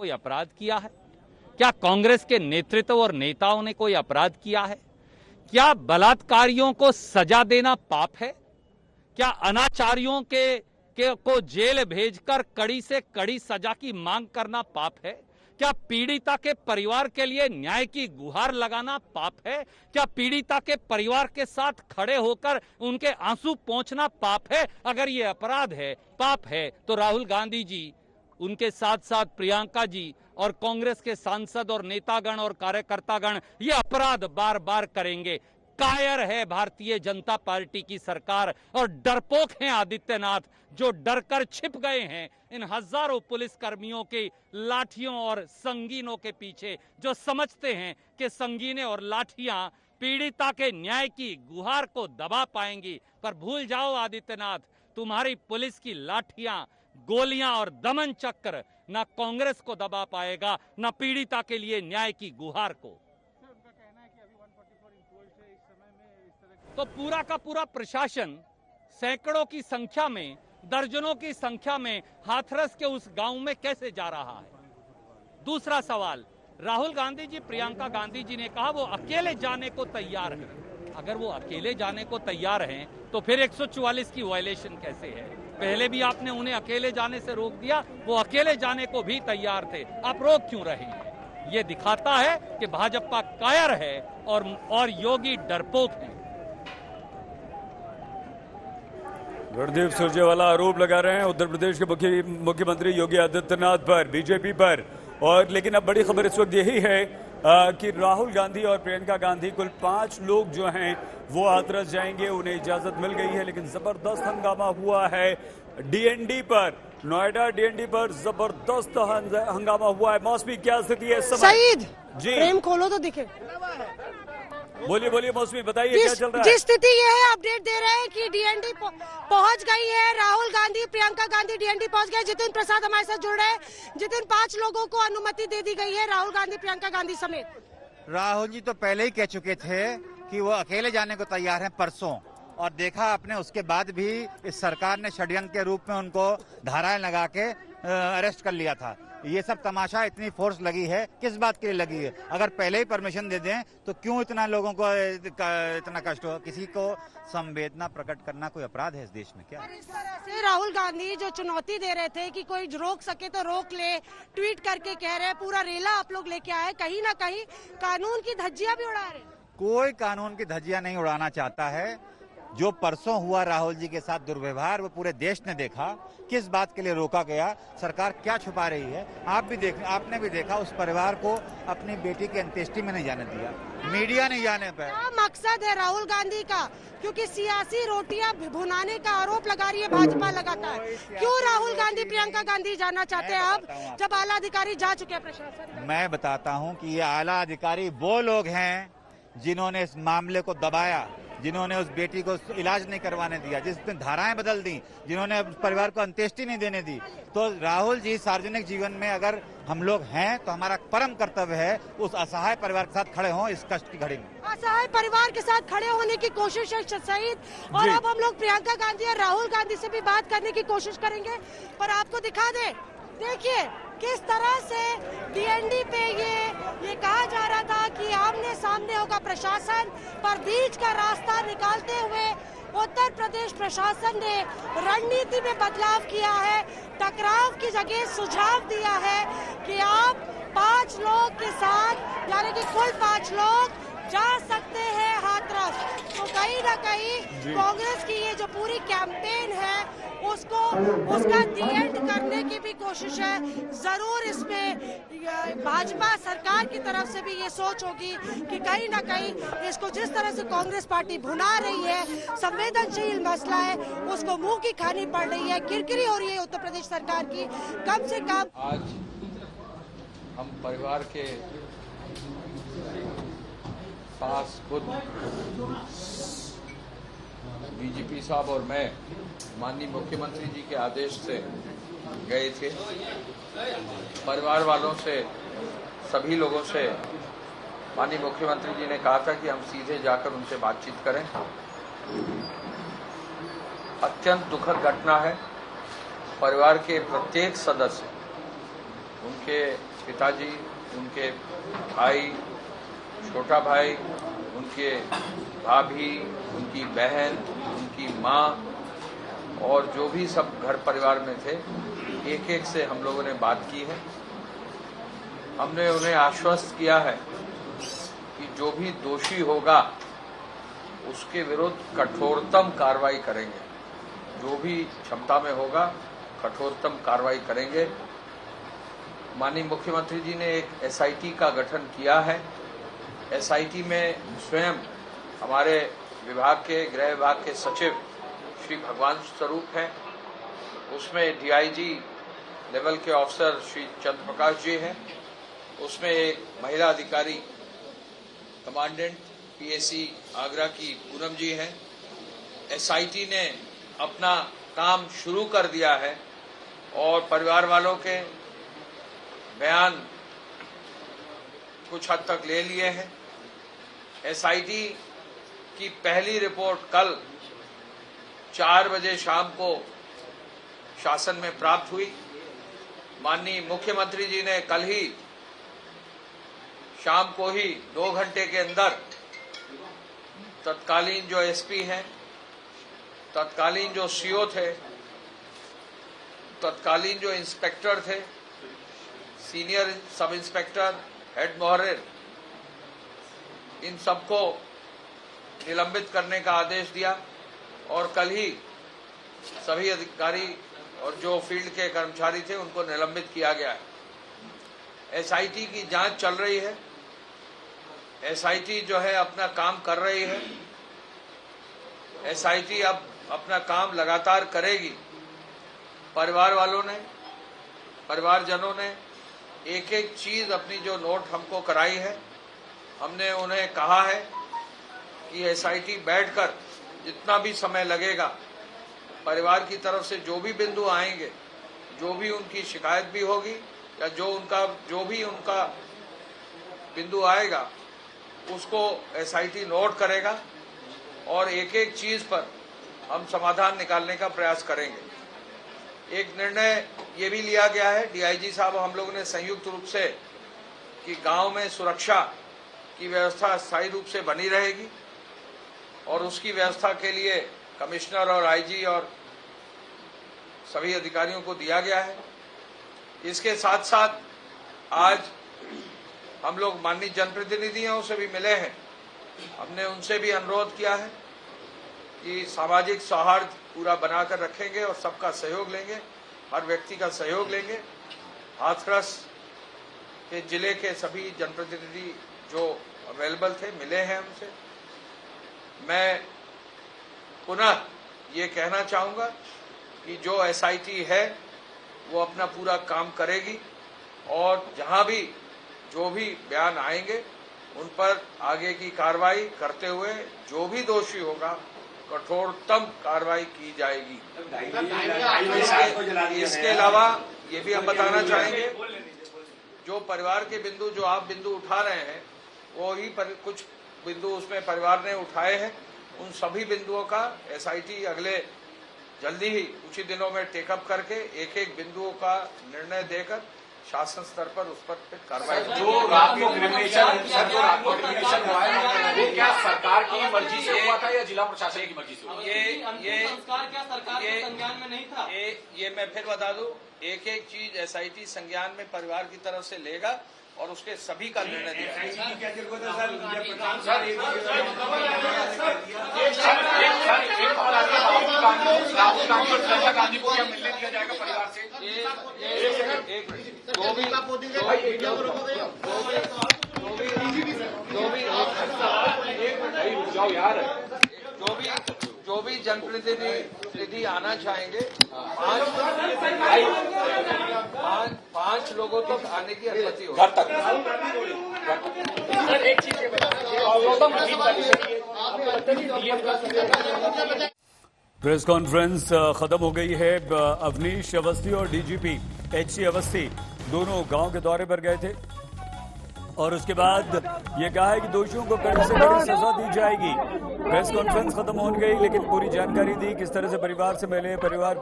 कोई अपराध किया है? क्या कांग्रेस के नेतृत्व और नेताओं ने कोई अपराध किया है? क्या बलात्कारियों को सजा देना पाप है? क्या अनाचारियों को जेल भेजकर कड़ी से कड़ी सजा की मांग करना पाप है? क्या पीड़िता के परिवार के लिए न्याय की गुहार लगाना पाप है? क्या पीड़िता के परिवार के साथ खड़े होकर उनके आंसू पोंछना पाप है? अगर ये अपराध है, पाप है, तो राहुल गांधी जी, उनके साथ साथ प्रियंका जी और कांग्रेस के सांसद और नेतागण और कार्यकर्तागण ये अपराध बार बार करेंगे। कायर है भारतीय जनता पार्टी की सरकार और डरपोक हैं आदित्यनाथ, जो डरकर छिप गए हैं इन हजारों पुलिस कर्मियों की लाठियों और संगीनों के पीछे, जो समझते हैं कि संगीनें और लाठियां पीड़िता के न्याय की गुहार को दबा पाएंगी। पर भूल जाओ आदित्यनाथ, तुम्हारी पुलिस की लाठियां, गोलियां और दमन चक्र न कांग्रेस को दबा पाएगा, न पीड़िता के लिए न्याय की गुहार को। तो पूरा का पूरा प्रशासन सैकड़ों की संख्या में, दर्जनों की संख्या में हाथरस के उस गांव में कैसे जा रहा है? दूसरा सवाल, राहुल गांधी जी, प्रियंका गांधी जी ने कहा वो अकेले जाने को तैयार हैं। अगर वो अकेले जाने को तैयार हैं तो फिर 144 की वायलेशन कैसे है? पहले भी आपने उन्हें अकेले जाने से रोक दिया, वो अकेले जाने को भी तैयार थे, आप रोक क्यों रहे हैं? ये दिखाता है कि भाजपा कायर है और योगी डरपोक है। रणदीप सुरजेवाला आरोप लगा रहे हैं उत्तर प्रदेश के मुख्यमंत्री योगी आदित्यनाथ पर, बीजेपी पर। और लेकिन अब बड़ी खबर इस वक्त यही है कि राहुल गांधी और प्रियंका गांधी, कुल 5 लोग जो हैं वो हाथरस जाएंगे, उन्हें इजाजत मिल गई है। लेकिन जबरदस्त हंगामा हुआ है डीएनडी पर, नोएडा डीएनडी पर जबरदस्त हंगामा हुआ है। मौसमी, क्या स्थिति है इस समय? सईद जी, फ्रेम खोलो तो दिखे। बोलिए मौसमी, बताइए क्या चल रहा है? जिस स्थिति ये है, अपडेट दे रहे हैं कि डीएनडी पहुंच गई है। राहुल गांधी, प्रियंका गांधी डीएनडी पहुंच गए। जितिन प्रसाद हमारे साथ जुड़ रहे हैं। जितिन, 5 लोगों को अनुमति दे दी गई है, राहुल गांधी, प्रियंका गांधी समेत। राहुल जी तो पहले ही कह चुके थे कि वो अकेले जाने को तैयार हैं परसों, और देखा आपने उसके बाद भी इस सरकार ने षड्यंत्र के रूप में उनको धाराएं लगा के अरेस्ट कर लिया था। ये सब तमाशा, इतनी फोर्स लगी है, किस बात के लिए लगी है? अगर पहले ही परमिशन दे दें तो क्यों इतना लोगों को इतना कष्ट हो? किसी को संवेदना प्रकट करना कोई अपराध है इस देश में क्या? इस तरह से राहुल गांधी जो चुनौती दे रहे थे कि कोई रोक सके तो रोक ले, ट्वीट करके कह रहे हैं पूरा रेला आप लोग लेके आए, कहीं ना कहीं कानून की धज्जियां भी उड़ा रहे। कोई कानून की धज्जियां नहीं उड़ाना चाहता है। जो परसों हुआ राहुल जी के साथ दुर्व्यवहार, वो पूरे देश ने देखा। किस बात के लिए रोका गया? सरकार क्या छुपा रही है? आपने भी देखा, उस परिवार को अपनी बेटी की अंत्येष्टि में नहीं जाने दिया, मीडिया नहीं जाने पाया। क्या मकसद है राहुल गांधी का? क्योंकि सियासी रोटियां भुनाने का आरोप लगा रही है भाजपा लगातार। क्यों राहुल गांधी, प्रियंका गांधी जाना चाहते हैं अब, जब आला अधिकारी जा चुके हैं प्रशासन? मैं बताता हूँ कि ये आला अधिकारी वो लोग हैं जिन्होंने इस मामले को दबाया, जिन्होंने उस बेटी को इलाज नहीं करवाने दिया, जिसने धाराएं बदल दी, जिन्होंने उस परिवार को अंत्येष्टि नहीं देने दी। तो राहुल जी, सार्वजनिक जीवन में अगर हम लोग हैं तो हमारा परम कर्तव्य है उस असहाय परिवार के साथ खड़े हों इस कष्ट की घड़ी में। असहाय परिवार के साथ खड़े होने की कोशिश है सईद। और अब हम लोग प्रियंका गांधी और राहुल गांधी से भी बात करने की कोशिश करेंगे, पर आपको दिखा दे, देखिए किस तरह से डीएनडी पे ये कहा जा रहा था कि आमने सामने होगा प्रशासन, पर बीच का रास्ता निकालते हुए उत्तर प्रदेश प्रशासन ने रणनीति में बदलाव किया है। टकराव की जगह सुझाव दिया है कि आप 5 लोग के साथ, यानी कि कुल 5 लोग जा सकते हैं हाथरस। तो कहीं ना कहीं कांग्रेस की ये जो पूरी कैंपेन है उसका दी एंड करने की भी कोशिश है। जरूर इसमें भाजपा सरकार की तरफ से भी ये सोच होगी कि कहीं ना कहीं इसको जिस तरह से कांग्रेस पार्टी भुना रही है, संवेदनशील मसला है, उसको मुंह की खानी पड़ रही है, किरकिरी हो रही है उत्तर प्रदेश सरकार की। कम से कम आज हम परिवार के पास खुद डीजीपी साहब और मैं माननीय मुख्यमंत्री जी के आदेश से गए थे। परिवार वालों से, सभी लोगों से माननीय मुख्यमंत्री जी ने कहा था कि हम सीधे जाकर उनसे बातचीत करें। अत्यंत दुखद घटना है। परिवार के प्रत्येक सदस्य, उनके पिताजी, उनके भाई, छोटा भाई, उनके भाभी, उनकी बहन, उनकी माँ और जो भी सब घर परिवार में थे, एक एक से हम लोगों ने बात की है। हमने उन्हें आश्वस्त किया है कि जो भी दोषी होगा उसके विरुद्ध कठोरतम कार्रवाई करेंगे, जो भी क्षमता में होगा कठोरतम कार्रवाई करेंगे। माननीय मुख्यमंत्री जी ने एक एसआईटी का गठन किया है। एसआईटी में स्वयं हमारे विभाग के, गृह विभाग के सचिव श्री भगवान स्वरूप हैं, उसमें डीआईजी लेवल के ऑफिसर श्री चंद्र प्रकाश जी हैं, उसमें एक महिला अधिकारी कमांडेंट पीएसी आगरा की पूनम जी हैं। एसआईटी ने अपना काम शुरू कर दिया है और परिवार वालों के बयान कुछ हद तक ले लिए हैं। एसआईटी की पहली रिपोर्ट कल 4 बजे शाम को शासन में प्राप्त हुई। माननीय मुख्यमंत्री जी ने कल ही शाम को ही 2 घंटे के अंदर तत्कालीन जो एसपी हैं, तत्कालीन जो सीओ थे, तत्कालीन जो इंस्पेक्टर थे, सीनियर सब इंस्पेक्टर, हेड मोहर्रिर, इन सबको निलंबित करने का आदेश दिया और कल ही सभी अधिकारी और जो फील्ड के कर्मचारी थे उनको निलंबित किया गया है। एसआईटी की जांच चल रही है। एसआईटी जो है अपना काम कर रही है। एसआईटी अब अपना काम लगातार करेगी। परिवार वालों ने, परिवारजनों ने एक एक चीज अपनी जो नोट हमको कराई है, हमने उन्हें कहा है कि एसआईटी बैठकर जितना भी समय लगेगा, परिवार की तरफ से जो भी बिंदु आएंगे, जो भी उनकी शिकायत भी होगी या जो भी उनका बिंदु आएगा उसको एसआईटी नोट करेगा और एक एक चीज पर हम समाधान निकालने का प्रयास करेंगे। एक निर्णय ये भी लिया गया है, डीआईजी साहब हम लोगों ने संयुक्त रूप से, कि गांव में सुरक्षा की व्यवस्था स्थायी रूप से बनी रहेगी और उसकी व्यवस्था के लिए कमिश्नर और आईजी और सभी अधिकारियों को दिया गया है। इसके साथ साथ आज हम लोग माननीय जनप्रतिनिधियों से भी मिले हैं। हमने उनसे भी अनुरोध किया है कि सामाजिक सौहार्द पूरा बनाकर रखेंगे और सबका सहयोग लेंगे, हर व्यक्ति का सहयोग लेंगे। हाथरस के जिले के सभी जनप्रतिनिधि जो अवेलेबल थे मिले हैं हमसे। मैं पुनः ये कहना चाहूँगा कि जो एसआईटी है वो अपना पूरा काम करेगी और जहाँ भी जो भी बयान आएंगे उन पर आगे की कार्रवाई करते हुए जो भी दोषी होगा कठोरतम कार्रवाई की जाएगी। इसके अलावा ये भी हम बताना चाहेंगे, जो परिवार के बिंदु, जो आप बिंदु उठा रहे हैं, वो ही कुछ बिंदु उसमें परिवार ने उठाए हैं। उन सभी बिंदुओं का एसआईटी अगले जल्दी ही कुछ ही दिनों में टेकअप करके एक एक बिंदुओं का निर्णय देकर शासन स्तर पर उस पर फिर कार्रवाई। जो रात को क्रिमिनेशन हुआ है, वो क्या सरकार की मर्जी से हुआ था या जिला प्रशासन की मर्जी से हुआ? ये संस्कार क्या सरकार के संज्ञान में नहीं था? ये मैं फिर बता दूं, एक एक चीज एसआईटी संज्ञान में परिवार की तरफ से लेगा और उसके सभी का निर्णय देगा। राहुल गांधी और प्रियंका गांधी को क्या मिलने दिया जाएगा परिवार से? जो भी जनप्रतिनिधि आना चाहेंगे, 5 लोगों तक आने की अनुमति होगी। घर तक। एक चीज प्रेस कॉन्फ्रेंस खत्म हो गई है। अवनीश अवस्थी और डीजीपी एचसी अवस्थी दोनों गांव के दौरे पर गए थे और उसके बाद ये कहा है कि दोषियों को कड़ी से कड़ी सजा दी जाएगी। प्रेस कॉन्फ्रेंस खत्म हो गई लेकिन पूरी जानकारी दी, किस तरह से परिवार से मिले, परिवार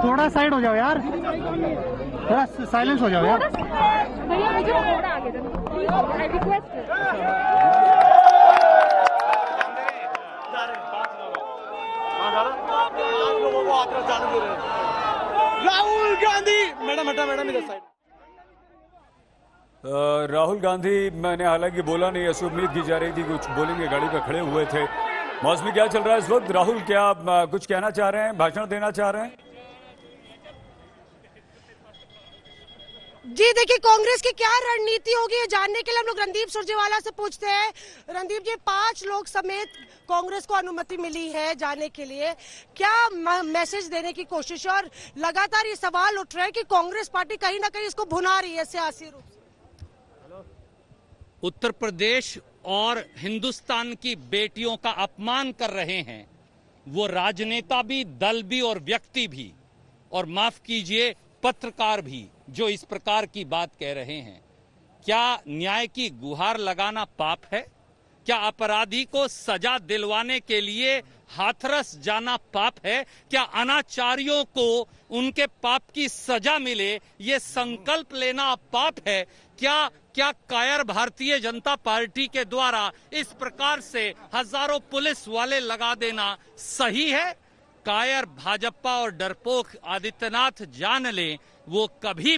थोड़ा साइड हो जाओ यार, थोड़ा साइलेंस हो जाओ यार। भैया मुझे थोड़ा आगे दो, I request. Rahul Gandhi madam इधर साइड। राहुल गांधी, मैंने हालांकि बोला नहीं, ऐसी उम्मीद की जा रही थी कुछ बोलेंगे, गाड़ी पर खड़े हुए थे। मौसमी क्या चल रहा है इस वक्त? राहुल क्या कुछ कहना चाह रहे हैं, भाषण देना चाह रहे हैं? जी देखिए, कांग्रेस की क्या रणनीति होगी ये जानने के लिए हम लोग रणदीप सुरजेवाला से पूछते हैं। रणदीप जी, 5 लोग समेत कांग्रेस को अनुमति मिली है जाने के लिए, क्या मैसेज देने की कोशिश है? और लगातार ये सवाल उठ रहा है कि कांग्रेस पार्टी कहीं ना कहीं इसको भुना रही है सियासी रूप से। उत्तर प्रदेश और हिंदुस्तान की बेटियों का अपमान कर रहे हैं वो राजनेता भी, दल भी और व्यक्ति भी, और माफ कीजिए पत्रकार भी, जो इस प्रकार की बात कह रहे हैं। क्या न्याय की गुहार लगाना पाप है? क्या अपराधी को सजा दिलवाने के लिए हाथरस जाना पाप है? क्या अनाचारियों को उनके पाप की सजा मिले ये संकल्प लेना पाप है? क्या कायर भारतीय जनता पार्टी के द्वारा इस प्रकार से हजारों पुलिस वाले लगा देना सही है? कायर भाजपा और डरपोक आदित्यनाथ जान लें, वो कभी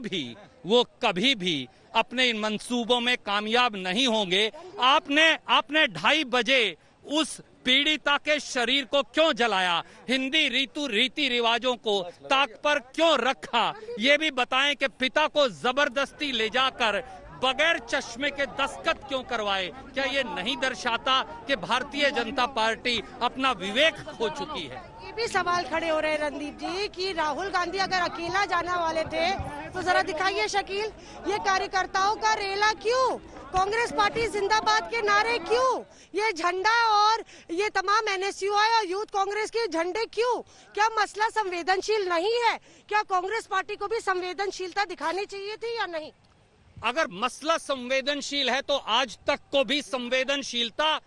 भी अपने इन मंसूबों में कामयाब नहीं होंगे। आपने 2:30 बजे उस पीड़िता के शरीर को क्यों जलाया? हिंदी रीति रिवाजों को ताक पर क्यों रखा? ये भी बताएं कि पिता को जबरदस्ती ले जाकर बगैर चश्मे के दस्तखत क्यों करवाए? क्या ये नहीं दर्शाता कि भारतीय जनता पार्टी अपना विवेक खो चुकी है? ये भी सवाल खड़े हो रहे हैं रणदीप जी कि राहुल गांधी अगर अकेला जाने वाले थे तो जरा दिखाइए शकील, ये कार्यकर्ताओं का रेला क्यों? कांग्रेस पार्टी जिंदाबाद के नारे क्यों? ये झंडा और ये तमाम एनएसयूआई और यूथ कांग्रेस के झंडे क्यों? क्या मसला संवेदनशील नहीं है? क्या कांग्रेस पार्टी को भी संवेदनशीलता दिखानी चाहिए थी या नहीं? अगर मसला संवेदनशील है तो आज तक को भी संवेदनशीलता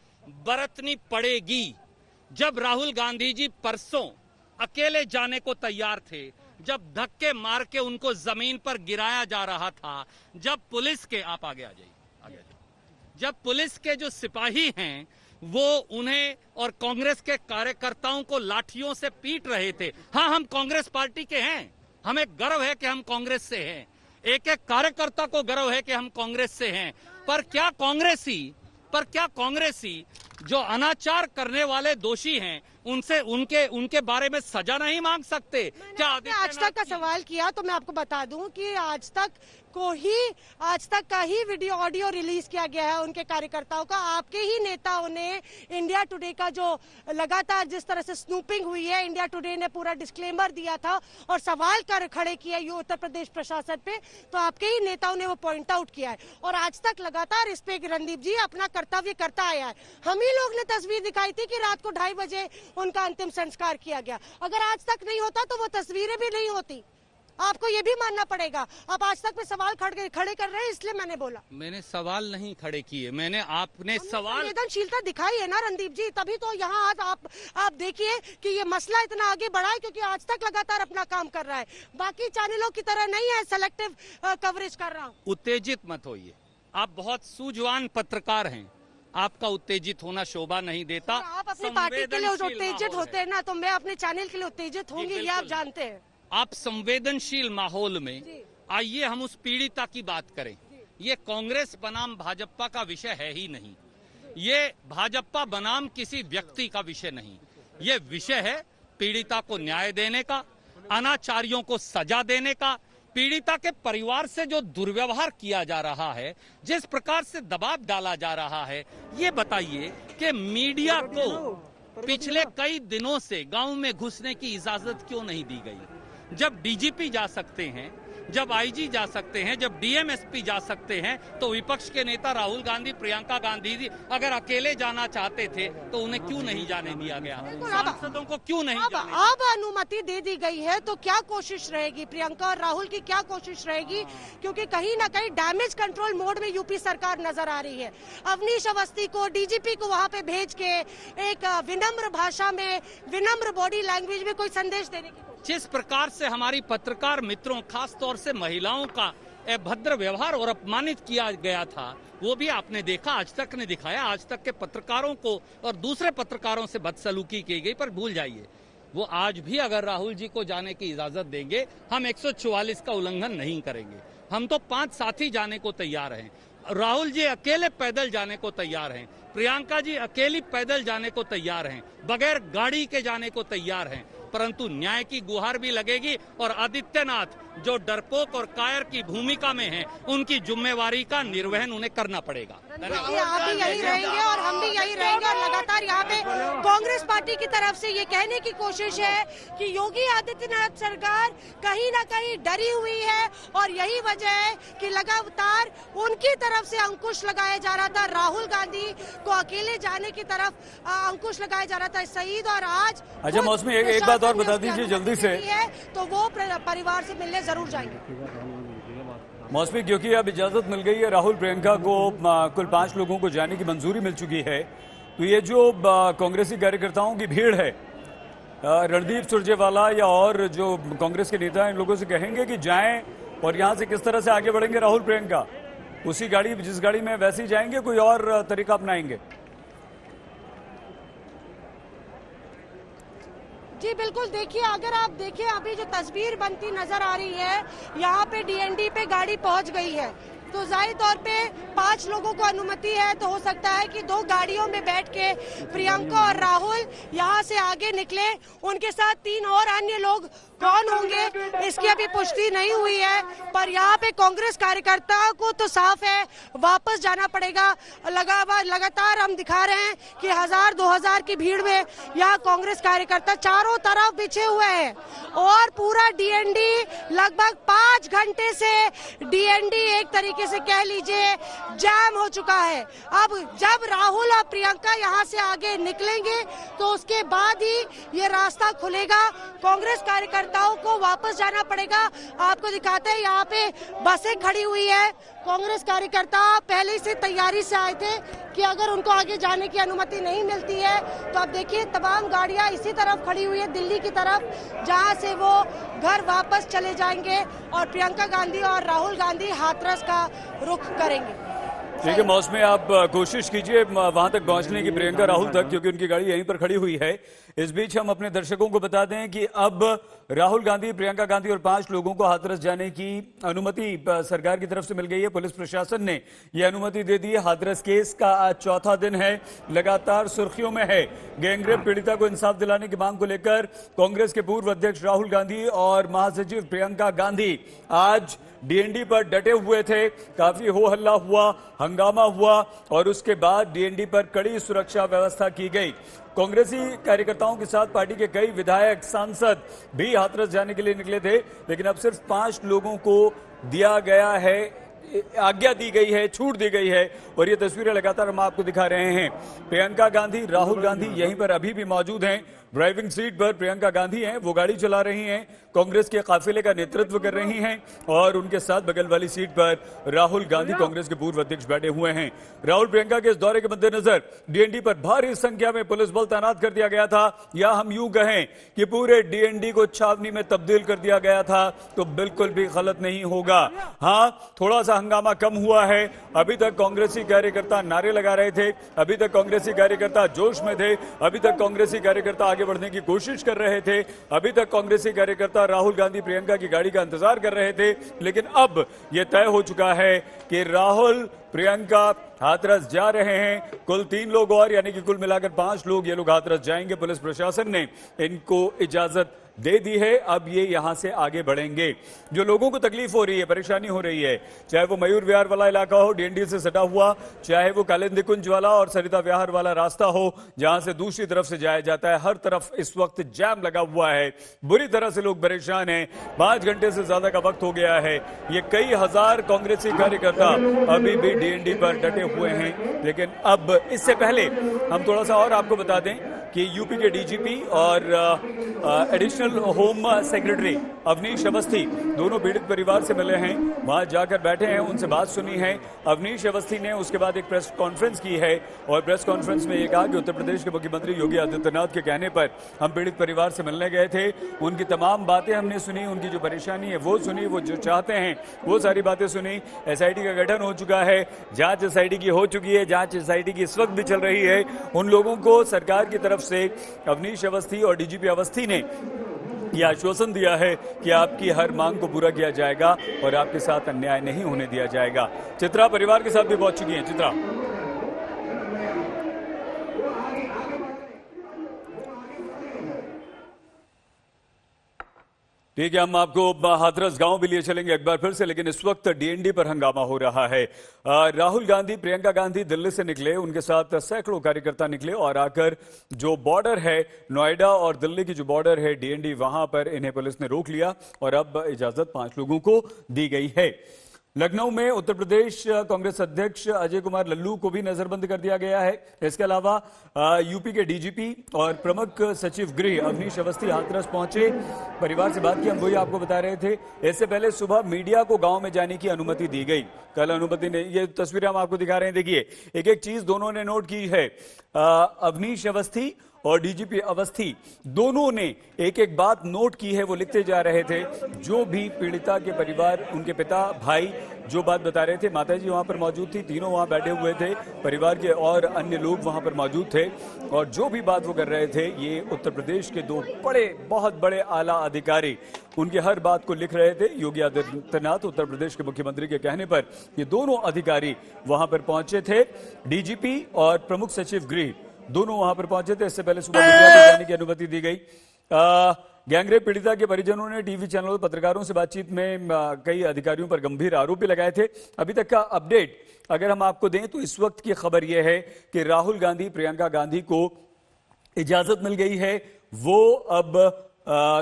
बरतनी पड़ेगी। जब राहुल गांधी जी परसों अकेले जाने को तैयार थे, जब धक्के मार के उनको जमीन पर गिराया जा रहा था, जब पुलिस के जब पुलिस के जो सिपाही हैं वो उन्हें और कांग्रेस के कार्यकर्ताओं को लाठियों से पीट रहे थे। हाँ, हम कांग्रेस पार्टी के हैं, हमें गर्व है कि हम कांग्रेस से हैं, एक कार्यकर्ता को गर्व है कि हम कांग्रेस से हैं। पर क्या कांग्रेसी जो अनाचार करने वाले दोषी हैं उनके बारे में सजा नहीं मांग सकते? क्या आज तक का सवाल किया तो मैं आपको बता दूं कि आज तक का ही वीडियो ऑडियो रिलीज किया गया है उनके कार्यकर्ताओं का। आपके ही नेताओं ने इंडिया टुडे का जो लगातार जिस तरह से स्नूपिंग हुई है, इंडिया टुडे ने पूरा डिस्क्लेमर दिया था और सवाल खड़े किया ये उत्तर प्रदेश प्रशासन पे, तो आपके ही नेताओं ने वो पॉइंट आउट किया है और आज तक लगातार इस पे रणदीप जी अपना कर्तव्य करता आया है। हम ही लोग ने तस्वीर दिखाई थी कि रात को 2:30 बजे उनका अंतिम संस्कार किया गया। अगर आज तक नहीं होता तो वो तस्वीरें भी नहीं होती। आपको ये भी मानना पड़ेगा। आप आज तक पे सवाल खड़े कर रहे हैं, इसलिए मैंने बोला। मैंने सवाल नहीं खड़े किए, आपने सवाल संवेदनशीलता दिखाई है ना रणदीप जी, तभी तो यहाँ आज आप देखिए कि ये मसला इतना आगे बढ़ा है क्योंकि आज तक लगातार अपना काम कर रहा है। बाकी चैनलों की तरह नहीं है सेलेक्टिव कवरेज कर रहा हूँ। उत्तेजित मत होइए, आप बहुत सूझवान पत्रकार हैं, आपका उत्तेजित होना शोभा नहीं देता। आप अपनी पार्टी के लिए उत्तेजित होते हैं ना, तो मैं अपने चैनल के लिए उत्तेजित होंगी, ये आप जानते हैं। आप संवेदनशील माहौल में आइए हम उस पीड़िता की बात करें। ये कांग्रेस बनाम भाजपा का विषय है ही नहीं, ये भाजपा बनाम किसी व्यक्ति का विषय नहीं, ये विषय है पीड़िता को न्याय देने का, अनाचारियों को सजा देने का, पीड़िता के परिवार से जो दुर्व्यवहार किया जा रहा है, जिस प्रकार से दबाव डाला जा रहा है। ये बताइए कि मीडिया को पिछले कई दिनों से गांव में घुसने की इजाजत क्यों नहीं दी गई? जब डीजीपी जा सकते हैं, जब आईजी जा सकते हैं, जब डीएमएसपी जा सकते हैं, तो विपक्ष के नेता राहुल गांधी, प्रियंका गांधी जी अगर अकेले जाना चाहते थे तो उन्हें क्यों नहीं जाने दिया गया? सांसदों को क्यों नहीं जाने? अब अनुमति दे दी गई है तो क्या कोशिश रहेगी प्रियंका और राहुल की, क्या कोशिश रहेगी? क्योंकि कहीं ना कहीं डैमेज कंट्रोल मोड में यूपी सरकार नजर आ रही है। अवनीश अवस्थी को, डीजीपी को वहां पे भेज के एक विनम्र भाषा में, विनम्र बॉडी लैंग्वेज में कोई संदेश देने की, जिस प्रकार से हमारी पत्रकार मित्रों, खास तौर से महिलाओं का अभद्र व्यवहार और अपमानित किया गया था, वो भी आपने देखा। आज तक ने दिखाया, आज तक के पत्रकारों को और दूसरे पत्रकारों से बदसलूकी की गई। पर भूल जाइए, वो आज भी अगर राहुल जी को जाने की इजाजत देंगे, हम 144 का उल्लंघन नहीं करेंगे। हम तो 5 साथी जाने को तैयार हैं। राहुल जी अकेले पैदल जाने को तैयार हैं, प्रियंका जी अकेली पैदल जाने को तैयार हैं, बगैर गाड़ी के जाने को तैयार हैं। परंतु न्याय की गुहार भी लगेगी और आदित्यनाथ जो डरपोक और कायर की भूमिका में हैं, उनकी जिम्मेवारी का निर्वहन उन्हें करना पड़ेगा। आप भी यही रहेंगे और हम भी यही रहेंगे और लगातार यहाँ पे कांग्रेस पार्टी की तरफ से ये कहने की कोशिश है कि योगी आदित्यनाथ सरकार कहीं ना कहीं डरी हुई है और यही वजह है कि लगातार उनकी तरफ से अंकुश लगाया जा रहा था। राहुल गांधी को अकेले जाने की तरफ अंकुश लगाया जा रहा था शहीद, और आज अच्छा मौसमी एक बात और बता दीजिए जल्दी से, तो वो परिवार से मिलने जरूर जाएंगे। मौसमी, क्योंकि अब इजाजत मिल गई है, राहुल प्रियंका को कुल 5 लोगों को जाने की मंजूरी मिल चुकी है, तो ये जो कांग्रेसी कार्यकर्ताओं की भीड़ है, रणदीप सुरजेवाला या और जो कांग्रेस के नेता हैं, इन लोगों से कहेंगे कि जाएं और यहां से किस तरह से आगे बढ़ेंगे राहुल प्रियंका? उसी गाड़ी, जिस गाड़ी में वैसे ही जाएंगे, कोई और तरीका अपनाएंगे? जी बिल्कुल, देखिए अगर आप देखिए अभी जो तस्वीर बनती नजर आ रही है, यहाँ पे डीएनडी पे गाड़ी पहुंच गई है, तो जाहिर तौर पे 5 लोगों को अनुमति है, तो हो सकता है कि 2 गाड़ियों में बैठ के प्रियंका और राहुल यहाँ से आगे निकले। उनके साथ 3 और अन्य लोग कौन होंगे इसकी अभी पुष्टि नहीं हुई है, पर यहाँ पे कांग्रेस कार्यकर्ताओं को तो साफ है वापस जाना पड़ेगा। लगातार हम दिखा रहे हैं कि 1000-2000 की भीड़ में यहाँ कांग्रेस कार्यकर्ता चारों तरफ बिछे हुए हैं और पूरा डीएनडी लगभग 5 घंटे से डीएनडी एक तरीके से कह लीजिए जाम हो चुका है। अब जब राहुल और प्रियंका यहाँ से आगे निकलेंगे तो उसके बाद ही ये रास्ता खुलेगा। कांग्रेस कार्यकर्ताओं को वापस जाना पड़ेगा। आपको दिखाते हैं यहाँ पे बसें खड़ी हुई है। कांग्रेस कार्यकर्ता पहले से तैयारी से आए थे कि अगर उनको आगे जाने की अनुमति नहीं मिलती है तो अब देखिए तमाम गाड़ियां इसी तरफ खड़ी हुई है दिल्ली की तरफ, जहां से वो घर वापस चले जाएंगे और प्रियंका गांधी और राहुल गांधी हाथरस का रुख करेंगे। ठीक है मौसमी, आप कोशिश कीजिए वहां तक पहुंचने की, प्रियंका राहुल तक, क्योंकि उनकी गाड़ी यहीं पर खड़ी हुई है। इस बीच हम अपने दर्शकों को बता दें कि अब राहुल गांधी, प्रियंका गांधी और 5 लोगों को हाथरस जाने की अनुमति सरकार की तरफ से मिल गई है। पुलिस प्रशासन ने यह अनुमति दे दी है। हाथरस केस का आज 4था दिन है, लगातार सुर्खियों में है। गैंगरेप पीड़िता को इंसाफ दिलाने की मांग को लेकर कांग्रेस के पूर्व अध्यक्ष राहुल गांधी और महासचिव प्रियंका गांधी आज डीएनडी पर डटे हुए थे। काफी हो हल्ला हुआ, हंगामा हुआ और उसके बाद डीएनडी पर कड़ी सुरक्षा व्यवस्था की गई। कांग्रेसी कार्यकर्ताओं के साथ पार्टी के कई विधायक, सांसद भी हाथरस जाने के लिए निकले थे, लेकिन अब सिर्फ 5 लोगों को दिया गया है, आज्ञा दी गई है, छूट दी गई है। और ये तस्वीरें लगातार हम आपको दिखा रहे हैं। प्रियंका गांधी, राहुल गांधी यहीं पर अभी भी मौजूद हैं। ड्राइविंग सीट पर प्रियंका गांधी हैं, वो गाड़ी चला रही हैं, कांग्रेस के काफिले का नेतृत्व कर रही हैं और उनके साथ बगल वाली सीट पर राहुल गांधी, कांग्रेस के पूर्व अध्यक्ष, बैठे हुए हैं। राहुल प्रियंका के इस दौरे के मद्देनजर डीएनडी पर भारी संख्या में पुलिस बल तैनात कर दिया गया था, या हम यूं कहें कि पूरे डीएनडी को छावनी में तब्दील कर दिया गया था, तो बिल्कुल भी गलत नहीं होगा। हाँ, थोड़ा सा हंगामा कम हुआ है। अभी तक कांग्रेसी कार्यकर्ता नारे लगा रहे थे, अभी तक कांग्रेसी कार्यकर्ता जोश में थे, अभी तक कांग्रेसी कार्यकर्ता आगे बढ़ने की कोशिश कर रहे थे, अभी तक कांग्रेसी कार्यकर्ता राहुल गांधी, प्रियंका की गाड़ी का इंतजार कर रहे थे। लेकिन अब यह तय हो चुका है कि राहुल प्रियंका हाथरस जा रहे हैं। कुल 3 लोग और यानी कि कुल मिलाकर 5 लोग ये लोग हाथरस जाएंगे। पुलिस प्रशासन ने इनको इजाजत दे दी है। अब ये यहां से आगे बढ़ेंगे। जो लोगों को तकलीफ हो रही है, परेशानी हो रही है, चाहे वो मयूर विहार वाला इलाका हो डीएनडी से सटा हुआ, चाहे वो कालिंदी कुंज वाला और सरिता विहार वाला रास्ता हो जहां से दूसरी तरफ से जाया जाता है, हर तरफ इस वक्त जाम लगा हुआ है। बुरी तरह से लोग परेशान हैं। 5 घंटे से ज्यादा का वक्त हो गया है। ये कई हजार कांग्रेसी कार्यकर्ता अभी भी डीएनडी पर डटे हुए हैं। लेकिन अब इससे पहले हम थोड़ा सा और आपको बता दें कि यूपी के डीजीपी और additional home secretary Awanish Awasthi दोनों पीड़ित परिवार से मिले हैं। वहां जाकर बैठे हैं, उनसे बात सुनी है। अवनीश अवस्थी ने उसके बाद एक प्रेस कॉन्फ्रेंस की है और प्रेस कॉन्फ्रेंस में यह कहा कि उत्तर प्रदेश के मुख्यमंत्री योगी आदित्यनाथ के कहने पर हम पीड़ित परिवार से मिलने गए थे। उनकी तमाम बातें हमने सुनी, उनकी जो परेशानी है वो सुनी, वो जो चाहते हैं वो सारी बातें सुनी। एसआईटी का गठन हो चुका है, जांच एसआईटी की हो चुकी है, जांच एसआईटी की इस वक्त भी चल रही है। उन लोगों को सरकार की तरफ से अवनीश अवस्थी और डीजीपी अवस्थी ने यह आश्वासन दिया है कि आपकी हर मांग को पूरा किया जाएगा और आपके साथ अन्याय नहीं होने दिया जाएगा। चित्रा परिवार के साथ भी पहुंच चुकी हैं। चित्रा, ठीक है, हम आपको हाथरस गांव भी लिए चलेंगे एक बार फिर से, लेकिन इस वक्त डीएनडी पर हंगामा हो रहा है। राहुल गांधी, प्रियंका गांधी दिल्ली से निकले, उनके साथ सैकड़ों कार्यकर्ता निकले और आकर जो बॉर्डर है नोएडा और दिल्ली की जो बॉर्डर है डीएनडी, वहां पर इन्हें पुलिस ने रोक लिया और अब इजाजत 5 लोगों को दी गई है। लखनऊ में उत्तर प्रदेश कांग्रेस अध्यक्ष अजय कुमार लल्लू को भी नजरबंद कर दिया गया है। इसके अलावा यूपी के डीजीपी और प्रमुख सचिव गृह अवनीश अवस्थी हाथरस पहुंचे, परिवार से बात की। हम वही आपको बता रहे थे। इससे पहले सुबह मीडिया को गांव में जाने की अनुमति दी गई। कल अनुमति ने, ये तस्वीरें हम आपको दिखा रहे हैं, देखिए एक एक चीज दोनों ने नोट की है। अवनीश अवस्थी और डीजीपी अवस्थी दोनों ने एक एक बात नोट की है, वो लिखते जा रहे थे। जो भी पीड़िता के परिवार, उनके पिता, भाई जो बात बता रहे थे, माताजी वहां पर मौजूद थी, तीनों वहां बैठे हुए थे, परिवार के और अन्य लोग वहां पर मौजूद थे और जो भी बात वो कर रहे थे, ये उत्तर प्रदेश के 2 बहुत बड़े आला अधिकारी उनकी हर बात को लिख रहे थे। योगी आदित्यनाथ उत्तर प्रदेश के मुख्यमंत्री के कहने पर ये दोनों अधिकारी वहां पर पहुंचे थे। डीजीपी और प्रमुख सचिव गृह दोनों वहां पर पहुंचे थे। इससे पहले सुबह मीडिया को जाने की अनुमति दी गई। गैंगरेप पीड़िता के परिजनों ने टीवी चैनलों पर पत्रकारों से बातचीत में कई अधिकारियों पर गंभीर आरोप भी लगाए थे। अभी तक का अपडेट अगर हम आपको दें तो इस वक्त की खबर यह है कि राहुल गांधी, प्रियंका गांधी को इजाजत मिल गई है। वो अब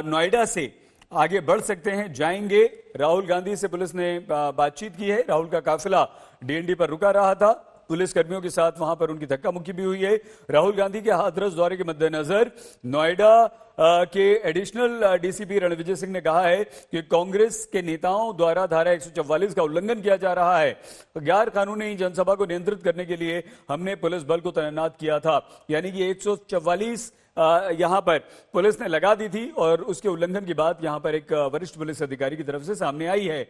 नोएडा से आगे बढ़ सकते हैं, जाएंगे। राहुल गांधी से पुलिस ने बातचीत की है। राहुल का काफिला डीएनडी पर रुका रहा था, पुलिस कर्मियों के साथ वहां पर उनकी धक्का मुक्की भी हुई है। राहुल गांधी के हाथरस दौरे के मद्देनजर नोएडा के एडिशनल डीसीपी रणविजय सिंह ने कहा है कि कांग्रेस के नेताओं द्वारा धारा 144 का उल्लंघन किया जा रहा है। गैर कानूनी जनसभा को नियंत्रित करने के लिए हमने पुलिस बल को तैनात किया था, यानी कि 144 यहां पर पुलिस ने लगा दी थी और उसके उल्लंघन की बात यहां पर एक वरिष्ठ पुलिस अधिकारी की तरफ से सामने आई है।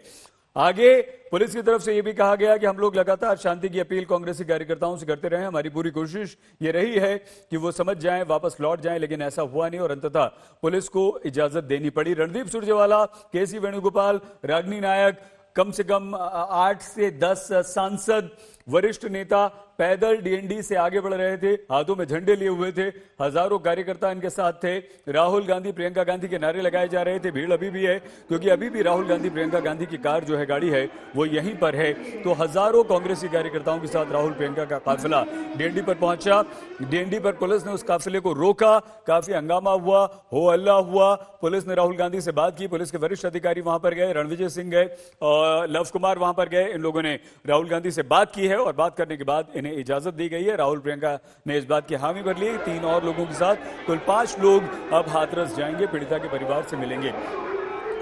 आगे पुलिस की तरफ से यह भी कहा गया कि हम लोग लगातार शांति की अपील कांग्रेसी कार्यकर्ताओं से करते रहे। हमारी पूरी कोशिश ये रही है कि वो समझ जाएं, वापस लौट जाएं, लेकिन ऐसा हुआ नहीं और अंततः पुलिस को इजाजत देनी पड़ी। रणदीप सुरजेवाला, केसी वेणुगोपाल, रागिनी नायक, कम से कम 8 से 10 सांसद, वरिष्ठ नेता पैदल डीएनडी से आगे बढ़ रहे थे, हाथों में झंडे लिए हुए थे। हजारों कार्यकर्ता इनके साथ थे। राहुल गांधी, प्रियंका गांधी के नारे लगाए जा रहे थे। भीड़ अभी भी है क्योंकि अभी भी राहुल गांधी, प्रियंका गांधी की कार जो है, गाड़ी है, वो यहीं पर है। तो हजारों कांग्रेसी कार्यकर्ताओं के साथ राहुल प्रियंका का काफिला डीएनडी पर पहुंचा। डीएनडी पर पुलिस ने उस काफिले को रोका, काफी हंगामा हुआ, हो हल्ला हुआ। पुलिस ने राहुल गांधी से बात की, पुलिस के वरिष्ठ अधिकारी वहां पर गए, रणविजय सिंह गए और लव कुमार वहां पर गए। इन लोगों ने राहुल गांधी से बात की है और बात करने के बाद इन्हें इजाजत दी गई है। राहुल, प्रियंका ने इस बात की हामी भर ली। 3 और लोगों के साथ कुल 5 लोग अब हाथरस जाएंगे, पीड़िता के परिवार से मिलेंगे।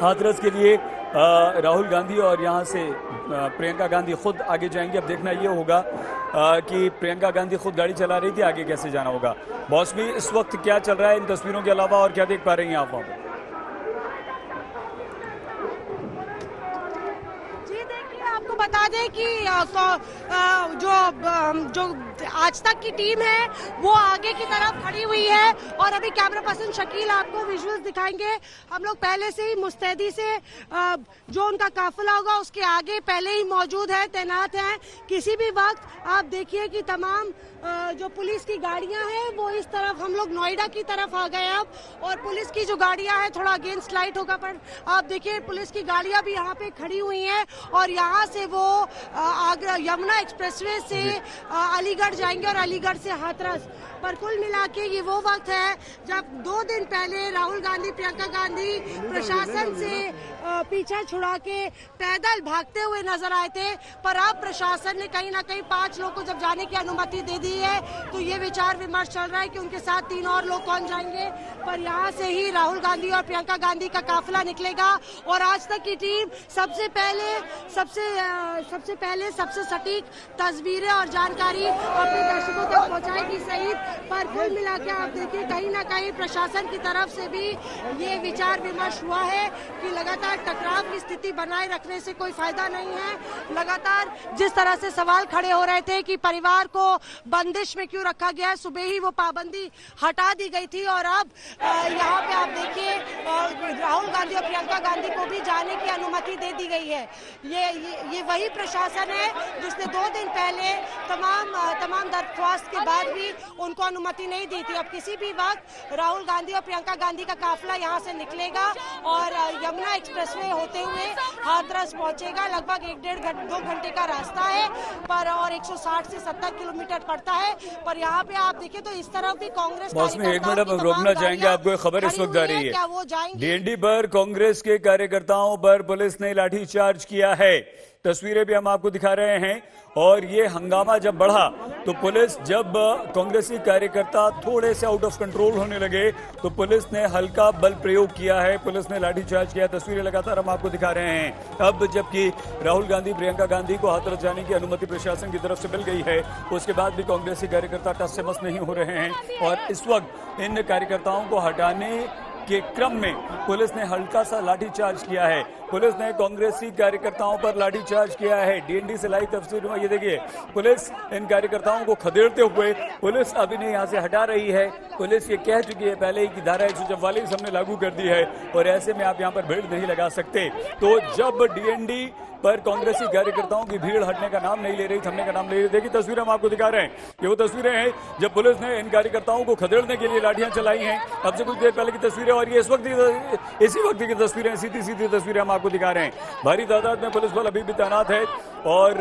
हाथरस के लिए राहुल गांधी और यहां से प्रियंका गांधी खुद आगे जाएंगे। अब देखना यह होगा कि प्रियंका गांधी खुद गाड़ी चला रही थी, आगे कैसे जाना होगा। बॉस भी इस वक्त क्या चल रहा है इन तस्वीरों के अलावा और क्या देख पा रही हैं आप वहां पर? बता दें कि जो आज तक की टीम है वो आगे की तरफ खड़ी हुई है और अभी कैमरा पर्सन शकील आपको विजुअल्स दिखाएंगे। हम लोग पहले से ही मुस्तैदी से जो उनका काफिला होगा उसके आगे पहले ही मौजूद है, तैनात हैं। किसी भी वक्त आप देखिए कि तमाम जो पुलिस की गाड़ियां हैं वो इस तरफ, हम लोग नोएडा की तरफ आ गए अब, और पुलिस की जो गाड़ियां हैं थोड़ा अगेंस्ट लाइट होगा, पर आप देखिए पुलिस की गाड़ियां भी यहाँ पे खड़ी हुई हैं और यहाँ से वो आगरा यमुना एक्सप्रेसवे से अलीगढ़ जाएंगे और अलीगढ़ से हाथरस। पर कुल मिला के ये वो वक्त है जब 2 दिन पहले राहुल गांधी, प्रियंका गांधी प्रशासन से पीछा छुड़ा के पैदल भागते हुए नजर आए थे, पर अब प्रशासन ने कहीं ना कहीं 5 लोग को जब जाने की अनुमति दे दी है तो ये विचार विमर्श चल रहा है कि उनके साथ 3 और लोग कौन जाएंगे। पर यहाँ से ही राहुल गांधी और प्रियंका गांधी का काफिला निकलेगा और आज तक की टीम सबसे पहले सबसे सटीक तस्वीरें और जानकारी अपने दर्शकों तक पहुँचाएगी सहित। पर कुल मिला के आप देखिए कहीं ना कहीं प्रशासन की तरफ से भी ये विचार विमर्श हुआ है कि लगातार टकराव की स्थिति बनाए रखने से कोई फायदा नहीं है। लगातार जिस तरह से सवाल खड़े हो रहे थे कि परिवार को बंदिश में क्यों रखा गया है, सुबह ही वो पाबंदी हटा दी गई थी और अब यहाँ पे आप देखिए राहुल गांधी और प्रियंका गांधी को भी जाने की अनुमति दे दी गई है। ये वही प्रशासन है जिसने 2 दिन पहले तमाम दरख्वास्त के बाद भी उनको अनुमति नहीं दी थी। अब किसी भी वक्त राहुल गांधी और प्रियंका गांधी का काफिला यहाँ से निकलेगा और यमुना एक्सप्रेसवे होते हुए हाथरस पहुंचेगा। लगभग 1-1.5-2 घंटे का रास्ता है पर और 160 से 70 किलोमीटर पड़ता है। पर यहाँ पे आप देखिए तो इस तरफ भी कांग्रेस मौसमी 1 मिनट हम रोकना चाहेंगे, आपको एक खबर इस वक्त आ रही है। डीएनडी पर कांग्रेस के कार्यकर्ताओं पर पुलिस ने लाठीचार्ज किया है। तस्वीरें भी हम आपको दिखा रहे हैं और ये हंगामा जब बढ़ा तो पुलिस, जब कांग्रेसी कार्यकर्ता थोड़े से आउट ऑफ कंट्रोल होने लगे तो पुलिस ने हल्का बल प्रयोग किया है, पुलिस ने लाठीचार्ज किया। तस्वीरें लगातार हम आपको दिखा रहे हैं। अब जबकि राहुल गांधी, प्रियंका गांधी को हाथरस जाने की अनुमति प्रशासन की तरफ से मिल गई है, उसके बाद भी कांग्रेसी कार्यकर्ता टस से मस नहीं हो रहे हैं और इस वक्त इन कार्यकर्ताओं को हटाने के क्रम में पुलिस ने हल्का सा लाठीचार्ज किया है। पुलिस ने कांग्रेसी कार्यकर्ताओं पर लाठीचार्ज किया है। डीएनडी से लाइव तस्वीर में ये देखिए, पुलिस इन कार्यकर्ताओं को खदेड़ते हुए पुलिस अब इन्हें यहाँ से हटा रही है। पुलिस ये कह चुकी है पहले ही कि धारा 144 हमने लागू कर दी है और ऐसे में आप यहाँ पर भीड़ नहीं लगा सकते। तो जब डीएनडी पर कांग्रेसी कार्यकर्ताओं की भीड़ हटने का नाम नहीं ले रही, थमने का नाम ले रही, देखिए तस्वीरें हम आपको दिखा रहे हैं। ये वो तस्वीरें हैं जब पुलिस ने इन कार्यकर्ताओं को खदेड़ने के लिए लाठियां चलाई हैं। अब से कुछ देर पहले की तस्वीरें और ये इसी वक्त की तस्वीरें, सीधी तस्वीरें हम आपको दिखा रहे हैं। भारी तादाद में पुलिस बल अभी भी तैनात है और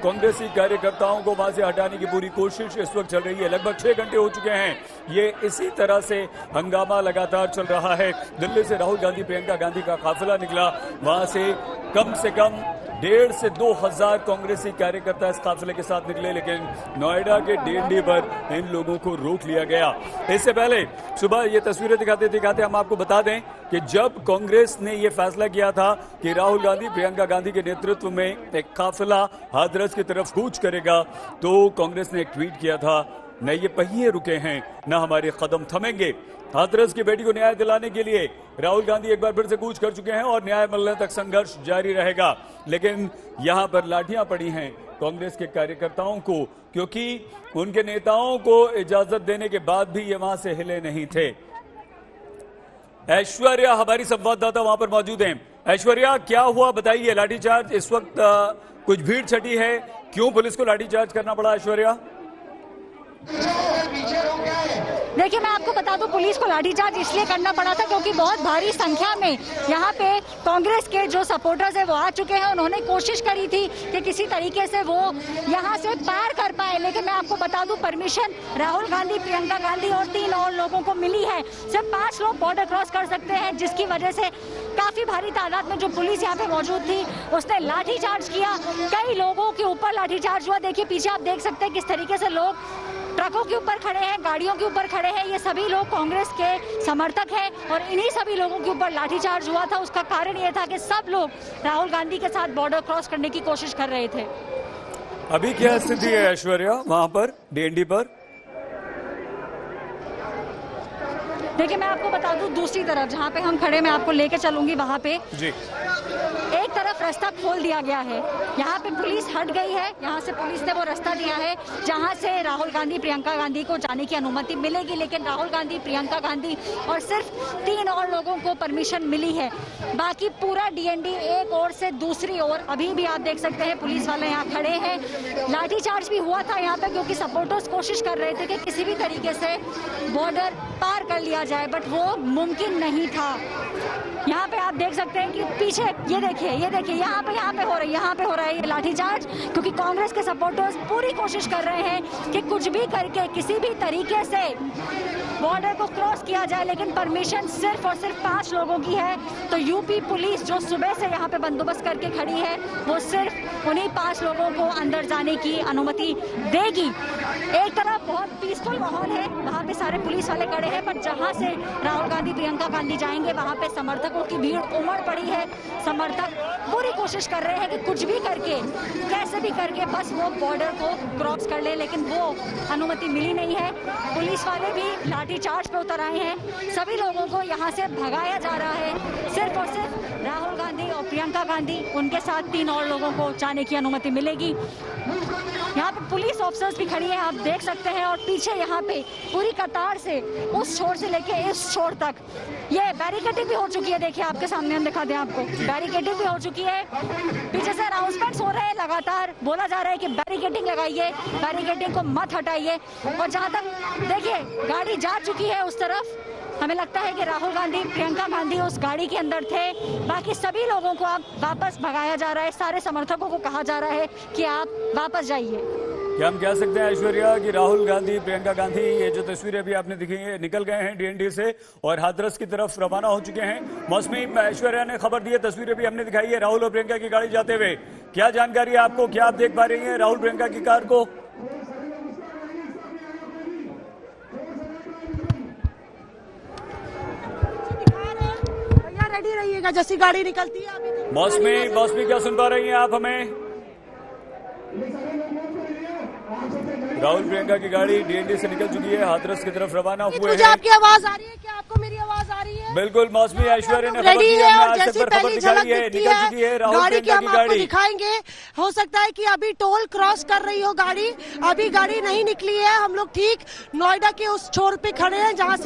कांग्रेसी कार्यकर्ताओं को वहां से हटाने की पूरी कोशिश इस वक्त चल रही है। लगभग 6 घंटे हो चुके हैं, ये इसी तरह से हंगामा लगातार चल रहा है। दिल्ली से राहुल गांधी, प्रियंका गांधी का काफिला निकला, वहां से कम 1,500 से 2,000 कांग्रेसी कार्यकर्ता इस काफिले के साथ निकले, लेकिन नोएडा के डीएनडी पर इन लोगों को रोक लिया गया। इससे पहले सुबह ये तस्वीरें दिखाते हम आपको बता दें कि जब कांग्रेस ने ये फैसला किया था कि राहुल गांधी, प्रियंका गांधी के नेतृत्व में एक काफिला हाथरस की तरफ कूच करेगा, तो कांग्रेस ने एक ट्वीट किया था, न ये पहिए रुके हैं न हमारे कदम थमेंगे। हाथरस की बेटी को न्याय दिलाने के लिए राहुल गांधी एक बार फिर से कूच कर चुके हैं और न्याय मिलने तक संघर्ष जारी रहेगा। लेकिन यहां पर लाठियां पड़ी हैं कांग्रेस के कार्यकर्ताओं को, क्योंकि उनके नेताओं को इजाजत देने के बाद भी ये वहां से हिले नहीं थे। ऐश्वर्या हमारी संवाददाता वहां पर मौजूद हैं। ऐश्वर्या, क्या हुआ बताइए? लाठीचार्ज इस वक्त कुछ भीड़ छटी है, क्यों पुलिस को लाठीचार्ज करना पड़ा ऐश्वर्या? देखिए, मैं आपको बता दूं, पुलिस को लाठीचार्ज इसलिए करना पड़ा था क्योंकि बहुत भारी संख्या में यहाँ पे कांग्रेस के जो सपोर्टर्स है वो आ चुके हैं। उन्होंने कोशिश करी थी कि किसी तरीके से वो यहाँ से पार कर पाए, लेकिन मैं आपको बता दूं परमिशन राहुल गांधी, प्रियंका गांधी और 3 और लोगों को मिली है। सिर्फ 5 लोग बॉर्डर क्रॉस कर सकते हैं, जिसकी वजह से काफी भारी तादाद में जो पुलिस यहाँ पे मौजूद थी उसने लाठीचार्ज किया। कई लोगों के ऊपर लाठीचार्ज हुआ। देखिए पीछे आप देख सकते हैं किस तरीके से लोग ट्रकों के ऊपर खड़े हैं, गाड़ियों के ऊपर खड़े हैं। ये सभी लोग कांग्रेस के समर्थक हैं और इन्हीं सभी लोगों के ऊपर लाठीचार्ज हुआ था। उसका कारण ये था कि सब लोग राहुल गांधी के साथ बॉर्डर क्रॉस करने की कोशिश कर रहे थे। अभी क्या स्थिति है ऐश्वर्या वहां पर डीएनडी पर? देखिए, मैं आपको बता दूं, दूसरी तरफ जहां पे हम खड़े, मैं आपको लेके चलूंगी वहां पे जी। एक एक तरफ रास्ता खोल दिया गया है, यहाँ पे पुलिस हट गई है, यहाँ से पुलिस ने वो रास्ता दिया है जहाँ से राहुल गांधी प्रियंका गांधी को जाने की अनुमति मिलेगी, लेकिन राहुल गांधी प्रियंका गांधी और सिर्फ 3 और लोगों को परमिशन मिली है। बाकी पूरा डीएनडी एक ओर से दूसरी ओर, अभी भी आप देख सकते हैं पुलिस वाले यहाँ खड़े हैं। लाठीचार्ज भी हुआ था यहाँ पे क्योंकि सपोर्टर्स कोशिश कर रहे थे कि किसी भी तरीके से बॉर्डर पार कर लिया जाए, बट वो मुमकिन नहीं था। यहाँ पे आप देख सकते हैं कि पीछे ये देखिए यहाँ पे हो रहा है ये लाठीचार्ज, क्योंकि कांग्रेस के सपोर्टर्स पूरी कोशिश कर रहे हैं कि कुछ भी करके किसी भी तरीके से बॉर्डर को क्रॉस किया जाए, लेकिन परमिशन सिर्फ और सिर्फ 5 लोगों की है। तो यूपी पुलिस जो सुबह से यहाँ पे बंदोबस्त करके खड़ी है, वो सिर्फ उन्हीं 5 लोगों को अंदर जाने की अनुमति देगी। एक तरफ बहुत पीसफुल माहौल है, वहाँ पे सारे पुलिस वाले खड़े हैं, पर जहाँ से राहुल गांधी प्रियंका गांधी जाएंगे वहाँ पे समर्थकों की भीड़ उमड़ पड़ी है। समर्थक पूरी कोशिश कर रहे हैं कि कुछ भी करके, कैसे भी करके बस वो बॉर्डर को क्रॉस कर ले, लेकिन वो अनुमति मिली नहीं है। पुलिस वाले भी लाठीचार्ज पे उतर आए हैं, सभी लोगों को यहाँ से भगाया जा रहा है। सिर्फ और सिर्फ राहुल गांधी और प्रियंका गांधी, उनके साथ 3 और लोगों को जाने की अनुमति मिलेगी। यहाँ पे पुलिस ऑफिसर्स भी खड़ी है, आप देख सकते हैं, और पीछे यहाँ पे पूरी कतार से उस छोर से लेके इस छोर तक ये बैरिकेडिंग भी हो चुकी है। देखिए आपके सामने हम दिखा दें आपको, बैरिकेडिंग भी हो चुकी है। पीछे से अनाउंसमेंट्स हो रहे हैं, लगातार बोला जा रहा है कि बैरिकेडिंग लगाइए, बैरिकेडिंग को मत हटाइए। और जहाँ तक देखिए गाड़ी जा चुकी है उस तरफ, हमें लगता है कि राहुल गांधी प्रियंका गांधी उस गाड़ी के अंदर थे। बाकी सभी लोगों को अब वापस भगाया जा रहा है, सारे समर्थकों को कहा जा रहा है कि आप वापस जाइए। क्या हम कह सकते हैं ऐश्वर्या कि राहुल गांधी प्रियंका गांधी, ये जो तस्वीरें अभी आपने दिखी है, निकल गए हैं डीएनडी से और हाथरस की तरफ रवाना हो चुके हैं। मौसमी ऐश्वर्या ने खबर दी है, तस्वीरें भी हमने दिखाई है राहुल और प्रियंका की गाड़ी जाते हुए। क्या जानकारी है आपको, क्या आप देख पा रही हैं राहुल प्रियंका की कार को? रेडी रहिएगा जैसी गाड़ी निकलती है। मौसमी क्या सुन पा रही हैं आप हमें? राहुल प्रियंका की गाड़ी डीएनडी से निकल चुकी है, हाथरस की तरफ रवाना हुए हैं। मुझे आपकी आवाज आ रही है? क्या आपको मेरी आवाज आ रही है? बिल्कुल मौसमी ऐश्वर्या ने खबर दी है, आज तक पर खबर दिखाई है, निकल चुकी है राहुल प्रियंका की गाड़ी। दिखाएंगे, हो सकता है कि अभी टोल क्रॉस कर रही हो गाड़ी, अभी गाड़ी नहीं निकली है। हम लोग ठीक नोएडा के उस छोर पे खड़े हैं जहाँ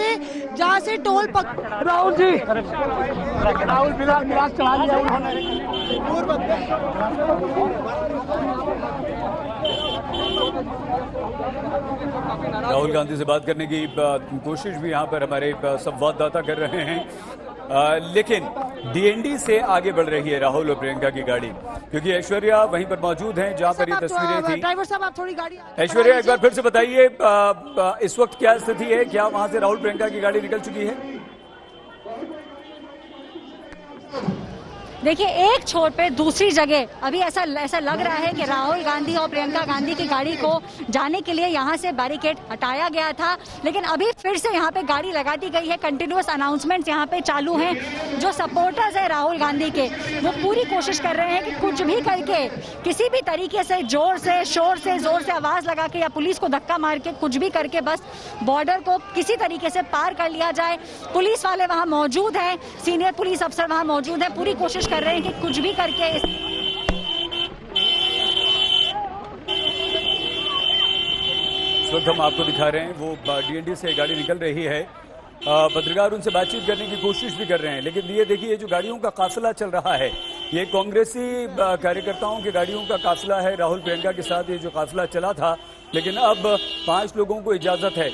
से टोल राहुल जी, राहुल मिराज चला लिया उन्होंने। राहुल गांधी से बात करने की कोशिश भी यहाँ पर हमारे संवाददाता कर रहे हैं, लेकिन डीएनडी से आगे बढ़ रही है राहुल और प्रियंका की गाड़ी, क्योंकि ऐश्वर्या वहीं पर मौजूद हैं जहाँ पर ये तस्वीरें थी। ड्राइवर साहब आप थोड़ी गाड़ी, ऐश्वर्या एक बार फिर से बताइए इस वक्त क्या स्थिति है, क्या वहां से राहुल प्रियंका की गाड़ी निकल चुकी है? देखिए एक छोर पे दूसरी जगह अभी ऐसा लग रहा है कि राहुल गांधी और प्रियंका गांधी की गाड़ी को जाने के लिए यहाँ से बैरिकेड हटाया गया था, लेकिन अभी फिर से यहाँ पे गाड़ी लगा दी गई है। कंटिन्यूअस अनाउंसमेंट यहाँ पे चालू हैं। जो सपोर्टर्स है राहुल गांधी के, वो पूरी कोशिश कर रहे हैं कि कुछ भी करके, किसी भी तरीके से, जोर से आवाज लगा के या पुलिस को धक्का मार के, कुछ भी करके बस बॉर्डर को किसी तरीके से पार कर लिया जाए। पुलिस वाले वहाँ मौजूद हैं, सीनियर पुलिस अफसर वहाँ मौजूद हैं, पूरी कोशिश कर रहे हैं कि कुछ भी करके इस वक्त हम आपको दिखा रहे हैं वो डीएनडी से गाड़ी निकल रही है। पत्रकार उनसे बातचीत करने की कोशिश भी कर रहे हैं, लेकिन ये देखिए ये जो गाड़ियों का काफिला चल रहा है, ये कांग्रेसी कार्यकर्ताओं की गाड़ियों का काफिला है। राहुल प्रियंका के साथ ये जो काफिला चला था, लेकिन अब 5 लोगों को इजाजत है।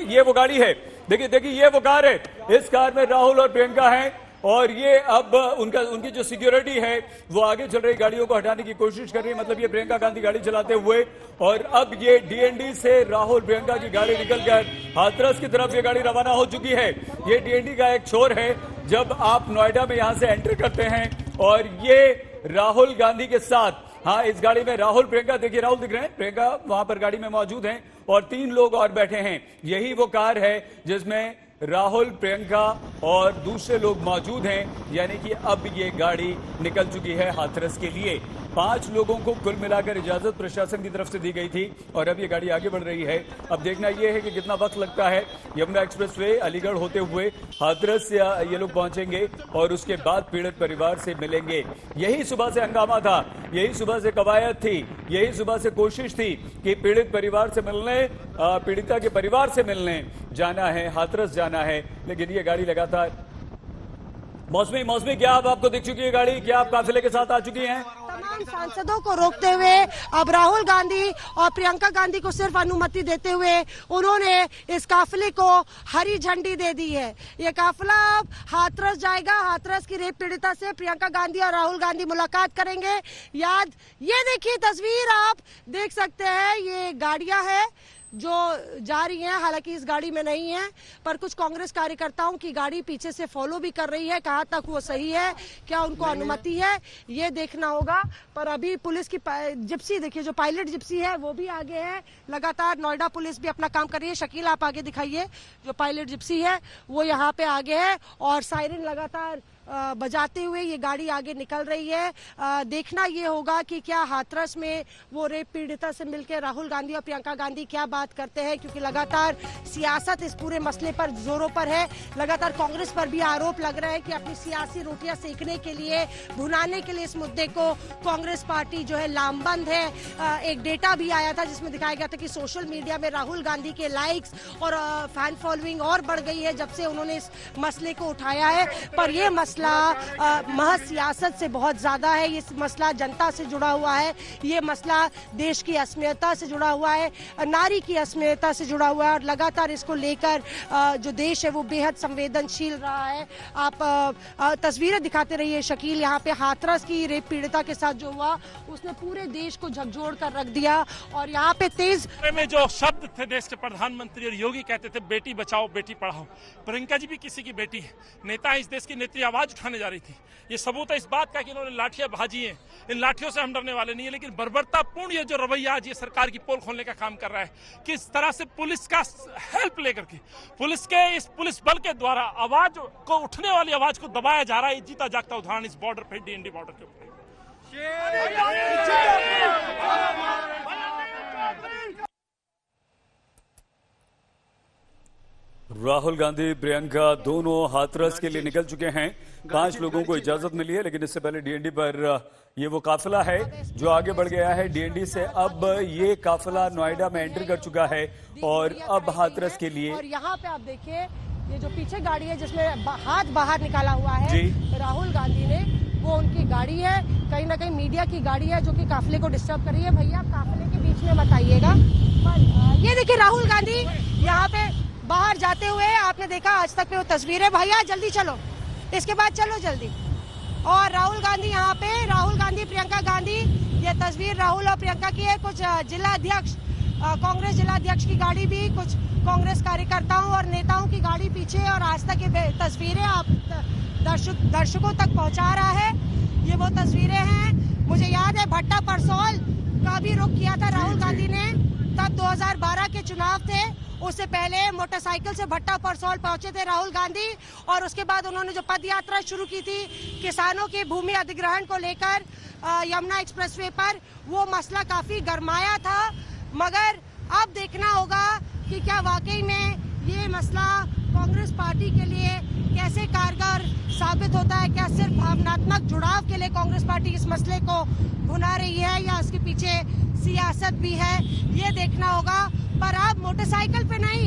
ये वो गाड़ी है, देखिए ये वो कार है, इस कार में राहुल और प्रियंका हैं और ये अब उनकी जो सिक्योरिटी है वो आगे चल रही गाड़ियों को हटाने की कोशिश कर रही है। मतलब ये प्रियंका गांधी गाड़ी चलाते हुए, और अब ये डीएनडी से राहुल प्रियंका की गाड़ी निकलकर हाथरस की तरफ ये गाड़ी रवाना हो चुकी है। ये डीएनडी का एक छोर है जब आप नोएडा में यहां से एंटर करते हैं, और ये राहुल गांधी के साथ, हाँ इस गाड़ी में राहुल प्रियंका, देखिए राहुल दिख रहे हैं, प्रियंका वहां पर गाड़ी में मौजूद हैं और 3 लोग और बैठे हैं। यही वो कार है जिसमें राहुल प्रियंका और दूसरे लोग मौजूद हैं, यानी कि अब ये गाड़ी निकल चुकी है हाथरस के लिए। 5 लोगों को कुल मिलाकर इजाजत प्रशासन की तरफ से दी गई थी और अब ये गाड़ी आगे बढ़ रही है। अब देखना यह है कि कितना वक्त लगता है। यमुना एक्सप्रेसवे अलीगढ़ होते हुए हाथरस ये लोग पहुंचेंगे और उसके बाद पीड़ित परिवार से मिलेंगे। यही सुबह से हंगामा था, यही सुबह से कवायद थी, यही सुबह से कोशिश थी कि पीड़ित परिवार से मिलने, पीड़िता के परिवार से मिलने जाना है, हाथरस जाना है, लेकिन ये गाड़ी लगातार। मौसमी क्या अब आपको दिख चुकी है गाड़ी? क्या आप काफिले के साथ आ चुकी हैं? तमाम सांसदों को रोकते हुए अब राहुल गांधी और प्रियंका गांधी को सिर्फ अनुमति देते हुए उन्होंने इस काफिले को हरी झंडी दे दी है। ये काफिला अब हाथरस जाएगा। हाथरस की रेप पीड़िता से प्रियंका गांधी और राहुल गांधी मुलाकात करेंगे। ये देखिए तस्वीर आप देख सकते हैं, ये गाड़ियां हैं जो जा रही हैं, हालांकि इस गाड़ी में नहीं है, पर कुछ कांग्रेस कार्यकर्ताओं की गाड़ी पीछे से फॉलो भी कर रही है। कहां तक वो सही है, क्या उनको अनुमति है, ये देखना होगा। पर अभी पुलिस की जिप्सी देखिए, जो पायलट जिप्सी है वो भी आगे है। लगातार नोएडा पुलिस भी अपना काम कर रही है। शकील आप आगे दिखाइए, जो पायलट जिप्सी है वो यहाँ पे आगे है और सायरन लगातार बजाते हुए ये गाड़ी आगे निकल रही है। देखना ये होगा कि क्या हाथरस में वो रेप पीड़िता से मिलकर राहुल गांधी और प्रियंका गांधी क्या बात करते हैं, क्योंकि लगातार सियासत इस पूरे मसले पर जोरों पर है। लगातार कांग्रेस पर भी आरोप लग रहा है कि अपनी सियासी रोटियां सेकने के लिए, भुनाने के लिए इस मुद्दे को कांग्रेस पार्टी जो है लामबंद है। एक डेटा भी आया था जिसमें दिखाया गया था कि सोशल मीडिया में राहुल गांधी के लाइक्स और फैन फॉलोइंग और बढ़ गई है जब से उन्होंने इस मसले को उठाया है। पर यह मसला महज सियासत से बहुत ज्यादा है। ये मसला जनता से जुड़ा हुआ है, ये मसला देश की अस्मियता से जुड़ा हुआ है, नारी की अस्मियता से जुड़ा हुआ है और लगातार इसको लेकर जो देश है वो बेहद संवेदनशील रहा है। आप तस्वीरें दिखाते रहिए शकील। यहाँ पे हाथरस की रेप पीड़िता के साथ जो हुआ उसने पूरे देश को झकझोर कर रख दिया और यहाँ पे तेज में जो शब्द थे देश के प्रधानमंत्री और योगी कहते थे बेटी बचाओ बेटी पढ़ाओ। प्रियंका जी भी किसी की बेटी है, नेता इस देश की नेत्री आवाज उठाने जा रही थी। ये सबूत है इस बात का कि इन्होंने लाठियां भाजी हैं। इन लाठियों से हम डरने वाले नहीं है, लेकिन बर्बरतापूर्ण ये जो रवैया आज ये सरकार की पोल खोलने का काम कर रहा है, किस तरह से पुलिस का हेल्प लेकर के पुलिस के इस पुलिस बल के द्वारा आवाज को उठने वाली आवाज को दबाया जा रहा है। जीता जागता उदाहरण इस बॉर्डर पे, डीएनडी बॉर्डर के ऊपर। राहुल गांधी प्रियंका दोनों हाथरस के लिए निकल चुके हैं। 5 लोगों को इजाजत मिली है, लेकिन इससे पहले डीएनडी पर ये वो काफिला है जो आगे बढ़ गया है। डीएनडी से अब ये काफिला नोएडा में एंटर कर चुका है और अब हाथरस के लिए। और यहाँ पे आप देखिए ये जो पीछे गाड़ी है जिसमें हाथ बाहर निकाला हुआ है राहुल गांधी ने, वो उनकी गाड़ी है। कहीं ना कहीं मीडिया की गाड़ी है जो कि काफिले को डिस्टर्ब कर रही है। भैया काफिले के बीच में बताइएगा। ये देखिए राहुल गांधी यहाँ पे बाहर जाते हुए, आपने देखा आज तक पे वो तस्वीर है। भैया जल्दी चलो, इसके बाद चलो जल्दी। और राहुल गांधी यहाँ पे, राहुल गांधी प्रियंका गांधी, ये तस्वीर राहुल और प्रियंका की है। कुछ जिला अध्यक्ष, कांग्रेस जिला अध्यक्ष की गाड़ी भी, कुछ कांग्रेस कार्यकर्ताओं और नेताओं की गाड़ी पीछे, और आज तक ये तस्वीरें आप दर्शकों तक पहुँचा रहा है। ये वो तस्वीरें हैं। मुझे याद है भट्टा परसौल का भी रुख किया था राहुल गांधी ने, तब 2012 के चुनाव थे। उससे पहले मोटरसाइकिल से भट्टा परसौल पहुंचे थे राहुल गांधी और उसके बाद उन्होंने जो पद यात्रा शुरू की थी किसानों के भूमि अधिग्रहण को लेकर यमुना एक्सप्रेसवे पर, वो मसला काफी गरमाया था। मगर अब देखना होगा कि क्या वाकई में ये मसला कांग्रेस पार्टी के लिए कैसे कारगर साबित होता है। क्या सिर्फ भावनात्मक जुड़ाव के लिए कांग्रेस पार्टी इस मसले को भुना रही है या इसके पीछे सियासत भी है, ये देखना होगा। पर अब मोटरसाइकिल पे नहीं,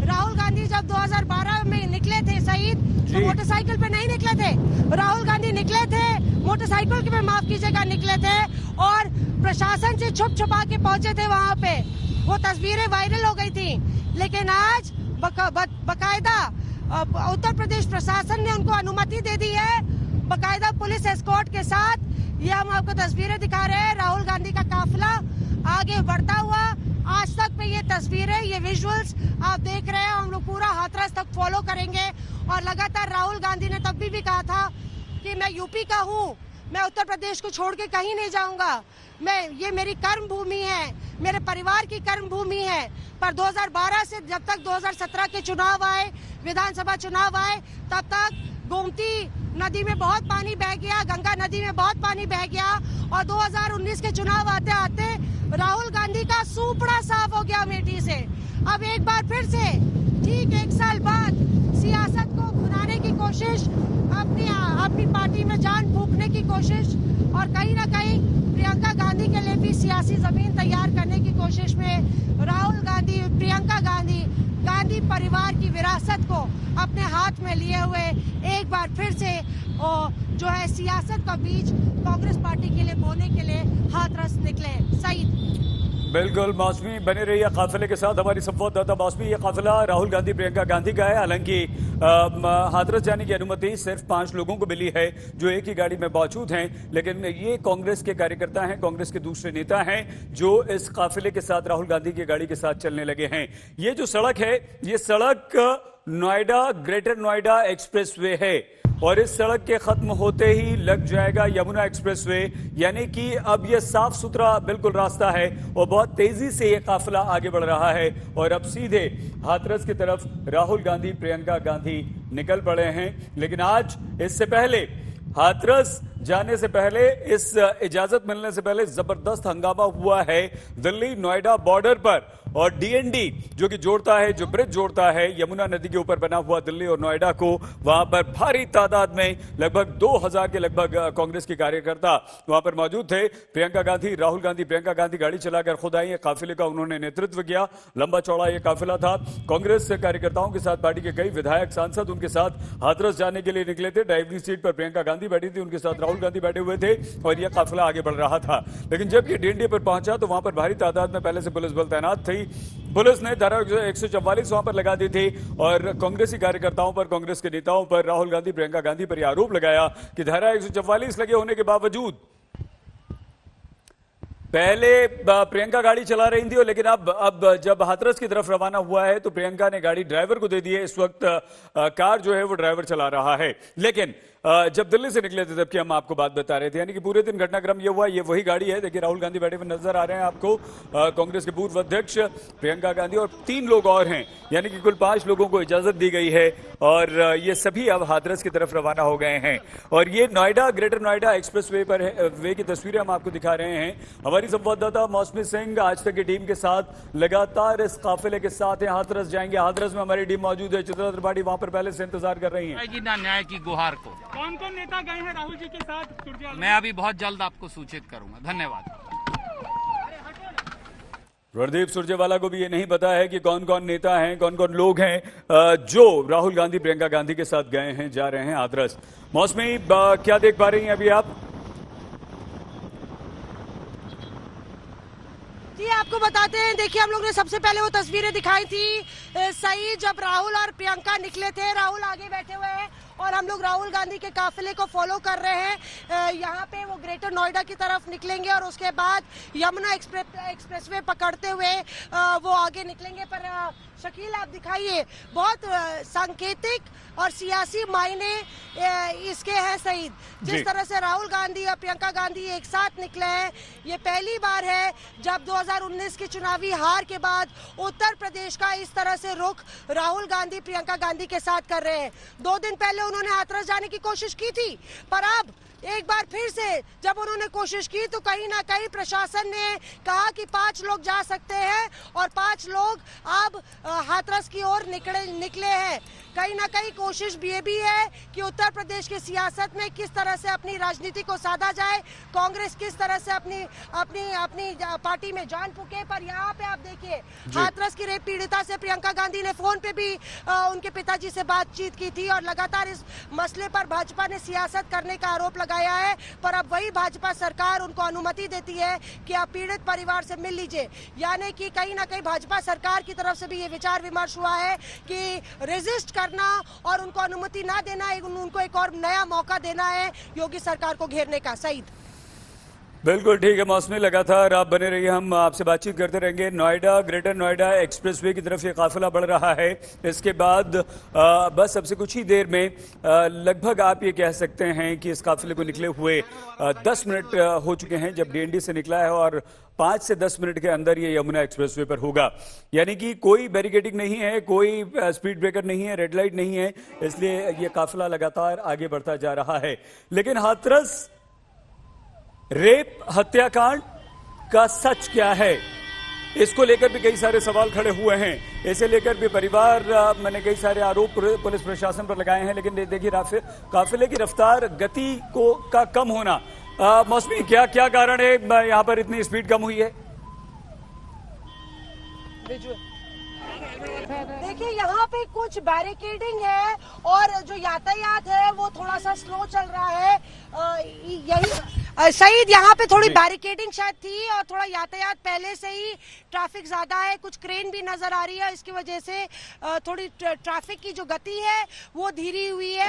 राहुल गांधी जब 2012 में निकले थे शहीद, तो मोटरसाइकिल पे नहीं निकले थे। राहुल गांधी निकले थे मोटरसाइकिल पे, माफ कीजिएगा, निकले थे और प्रशासन से छुप छुपा के पहुंचे थे वहां पे। वो तस्वीरें वायरल हो गई थी। लेकिन आज बकायदा उत्तर प्रदेश प्रशासन ने उनको अनुमति दे दी है, बकायदा पुलिस एस्कॉर्ट के साथ। ये हम आपको तस्वीरें दिखा रहे हैं, राहुल गांधी का काफिला आगे बढ़ता हुआ। आज तक पे ये तस्वीरें, ये विजुअल्स आप देख रहे हैं। हम लोग पूरा हाथरस तक फॉलो करेंगे और लगातार राहुल गांधी ने तब भी कहा था कि मैं यूपी का हूँ, मैं उत्तर प्रदेश को छोड़ के कहीं नहीं जाऊंगा, ये मेरी कर्म भूमि है, मेरे परिवार की कर्म भूमि है। पर 2012 से जब तक 2017 के चुनाव आए, विधानसभा चुनाव आए, तब तक गोमती नदी में बहुत पानी बह गया, गंगा नदी में बहुत पानी बह गया और 2019 के चुनाव आते आते राहुल गांधी का सूपड़ा साफ हो गया अमेठी से। अब एक बार फिर से ठीक 1 साल बाद सियासत को भुनाने की कोशिश, अपनी पार्टी में जान फूंकने की कोशिश और कहीं ना कहीं प्रियंका गांधी के लिए भी सियासी जमीन तैयार करने की कोशिश में राहुल गांधी, प्रियंका गांधी, गांधी परिवार की विरासत को अपने हाथ में लिए हुए एक बार फिर से जो है सियासत का बीज कांग्रेस पार्टी के लिए बोने के लिए हाथरस निकले। सईद बिल्कुल मौसमी बने रही है काफिले के साथ। हमारी संवाददाता मौसमी, ये काफिला राहुल गांधी प्रियंका गांधी का है। हालांकि हाथरस जाने की अनुमति सिर्फ 5 लोगों को मिली है जो एक ही गाड़ी में मौजूद हैं, लेकिन ये कांग्रेस के कार्यकर्ता हैं, कांग्रेस के दूसरे नेता हैं जो इस काफिले के साथ राहुल गांधी की गाड़ी के साथ चलने लगे हैं। ये जो सड़क है, ये सड़क नोएडा, ग्रेटर नोएडा एक्सप्रेसवे है और इस सड़क के खत्म होते ही लग जाएगा यमुना एक्सप्रेसवे, यानी कि अब यह साफ सुथरा बिल्कुल रास्ता है और बहुत तेजी से यह काफिला आगे बढ़ रहा है और अब सीधे हाथरस की तरफ राहुल गांधी, प्रियंका गांधी निकल पड़े हैं। लेकिन आज इससे पहले हाथरस जाने से पहले, इस इजाजत मिलने से पहले जबरदस्त हंगामा हुआ है दिल्ली नोएडा बॉर्डर पर और डीएनडी जो कि जोड़ता है, जो ब्रिज जोड़ता है यमुना नदी के ऊपर बना हुआ दिल्ली और नोएडा को, वहां पर भारी तादाद में लगभग 2000 के लगभग कांग्रेस के कार्यकर्ता वहां पर मौजूद थे। प्रियंका गांधी, राहुल गांधी, प्रियंका गांधी गाड़ी चलाकर खुद आई। काफिले का उन्होंने नेतृत्व किया। लंबा चौड़ा यह काफिला था। कांग्रेस कार्यकर्ताओं के साथ पार्टी के कई विधायक, सांसद उनके साथ हाथरस जाने के लिए निकले थे। ड्राइवरी सीट पर प्रियंका गांधी बैठी थी, उनके साथ राहुल गांधी बैठे हुए थे और यह काफिला आगे बढ़ रहा था। लेकिन जब ये डीएनडी पर पहुंचा तो वहां पर भारी तादाद में पहले से पुलिस बल तैनात थी। पुलिस ने धारा 144 वहां पर लगा दी थी और कांग्रेसी कार्यकर्ताओं पर, कांग्रेस के नेताओं पर, राहुल गांधी, प्रियंका गांधी पर यह आरोप लगाया कि धारा 144 लगे होने के बावजूद पहले प्रियंका गाड़ी चला रही थी और लेकिन अब जब हाथरस की तरफ रवाना हुआ है तो प्रियंका ने गाड़ी ड्राइवर को दे दी है। इस वक्त कार जो है वो ड्राइवर चला रहा है। लेकिन जब दिल्ली से निकले थे तब की हम आपको बात बता रहे थे, यानी कि पूरे दिन घटनाक्रम ये हुआ। ये वही गाड़ी है, देखिए राहुल गांधी बैठे हुए नजर आ रहे हैं आपको, कांग्रेस के पूर्व अध्यक्ष प्रियंका गांधी और 3 लोग और हैं, यानी कि कुल 5 लोगों को इजाजत दी गई है और ये सभी अब हाथरस की तरफ रवाना हो गए हैं। और ये Noida, greater Noida express way की तस्वीरें हम आपको दिखा रहे हैं। हमारी संवाददाता मौसमी सिंह आज तक की टीम के साथ लगातार इस काफिले के साथ हैं। हाथरस जाएंगे, हाथरस में हमारी टीम मौजूद है, चित्रा त्रिपाठी वहां पर पहले से इंतजार कर रही है। ना न्याय की गुहार को कौन कौन नेता गए हैं राहुल जी के साथ? मैं अभी बहुत जल्द आपको सूचित करूंगा। धन्यवाद। रणदीप सुरजेवाला को भी ये नहीं पता है कि कौन कौन नेता हैं, कौन कौन लोग हैं जो राहुल गांधी, प्रियंका गांधी के साथ गए हैं, जा रहे हैं हाथरस। मौसमी, क्या देख पा रही हैं अभी आप? जी आपको बताते हैं, देखिए हम लोग ने सबसे पहले वो तस्वीरें दिखाई थी सही जब राहुल और प्रियंका निकले थे। राहुल आगे बैठे हुए हैं और हम लोग राहुल गांधी के काफिले को फॉलो कर रहे हैं। यहाँ पे वो ग्रेटर नोएडा की तरफ निकलेंगे और उसके बाद यमुना एक्सप्रेसवे पकड़ते हुए वो आगे निकलेंगे। पर शकील आप दिखाइए, बहुत सांकेतिक और सियासी मायने इसके हैं सईद। जिस तरह से राहुल गांधी और प्रियंका गांधी एक साथ निकले हैं, ये पहली बार है जब 2019 की चुनावी हार के बाद उत्तर प्रदेश का इस तरह से रुख राहुल गांधी, प्रियंका गांधी के साथ कर रहे हैं। 2 दिन पहले उन्होंने हाथरस जाने की कोशिश की थी, पर अब एक बार फिर से जब उन्होंने कोशिश की तो कहीं ना कहीं प्रशासन ने कहा कि 5 लोग जा सकते हैं और 5 लोग अब हाथरस की ओर निकले हैं। कहीं ना कहीं कोशिश ये भी है कि उत्तर प्रदेश की सियासत में किस तरह से अपनी राजनीति को साधा जाए, कांग्रेस किस तरह से अपनी पार्टी में जान फूके। पर यहाँ पे आप देखिए, हाथरस की रेप पीड़िता से प्रियंका गांधी ने फोन पे भी उनके पिताजी से बातचीत की थी और लगातार इस मसले पर भाजपा ने सियासत करने का आरोप लगाया है। पर अब वही भाजपा सरकार उनको अनुमति देती है कि आप पीड़ित परिवार से मिल लीजिए, यानी कि कहीं ना कहीं भाजपा सरकार की तरफ से भी ये विचार विमर्श हुआ है कि रेजिस्ट करना और उनको अनुमति ना देना, उनको एक और नया मौका देना है योगी सरकार को घेरने का। सईद, बिल्कुल ठीक है मौसमी, लगातार आप बने रहिए, हम आपसे बातचीत करते रहेंगे। नोएडा, ग्रेटर नोएडा एक्सप्रेसवे की तरफ ये काफिला बढ़ रहा है। इसके बाद बस अब से कुछ ही देर में लगभग आप ये कह सकते हैं कि इस काफिले को निकले हुए 10 मिनट हो चुके हैं जब डीएनडी से निकला है, और 5 से 10 मिनट के अंदर ये यमुना एक्सप्रेसवे पर होगा। यानी कि कोई बैरिकेडिंग नहीं है, कोई स्पीड ब्रेकर नहीं है, रेड लाइट नहीं है, इसलिए ये काफिला लगातार आगे बढ़ता जा रहा है। लेकिन हाथरस रेप हत्याकांड का सच क्या है, इसको लेकर भी कई सारे सवाल खड़े हुए हैं। इसे लेकर भी परिवार मैंने कई सारे आरोप पुलिस प्रशासन पर लगाए हैं। लेकिन देखिए काफिले की रफ्तार, गति का कम होना, मौसमी क्या क्या कारण है यहाँ पर इतनी स्पीड कम हुई है? देखिए यहाँ पे कुछ बैरिकेडिंग है और जो यातायात है वो थोड़ा सा स्लो चल रहा है। यही सईद, यहाँ पे थोड़ी बैरिकेडिंग शायद थी और थोड़ा यातायात पहले से ही ट्रैफिक ज्यादा है, कुछ क्रेन भी नजर आ रही है, इसकी वजह से थोड़ी ट्रैफिक की जो गति है वो धीरी हुई है।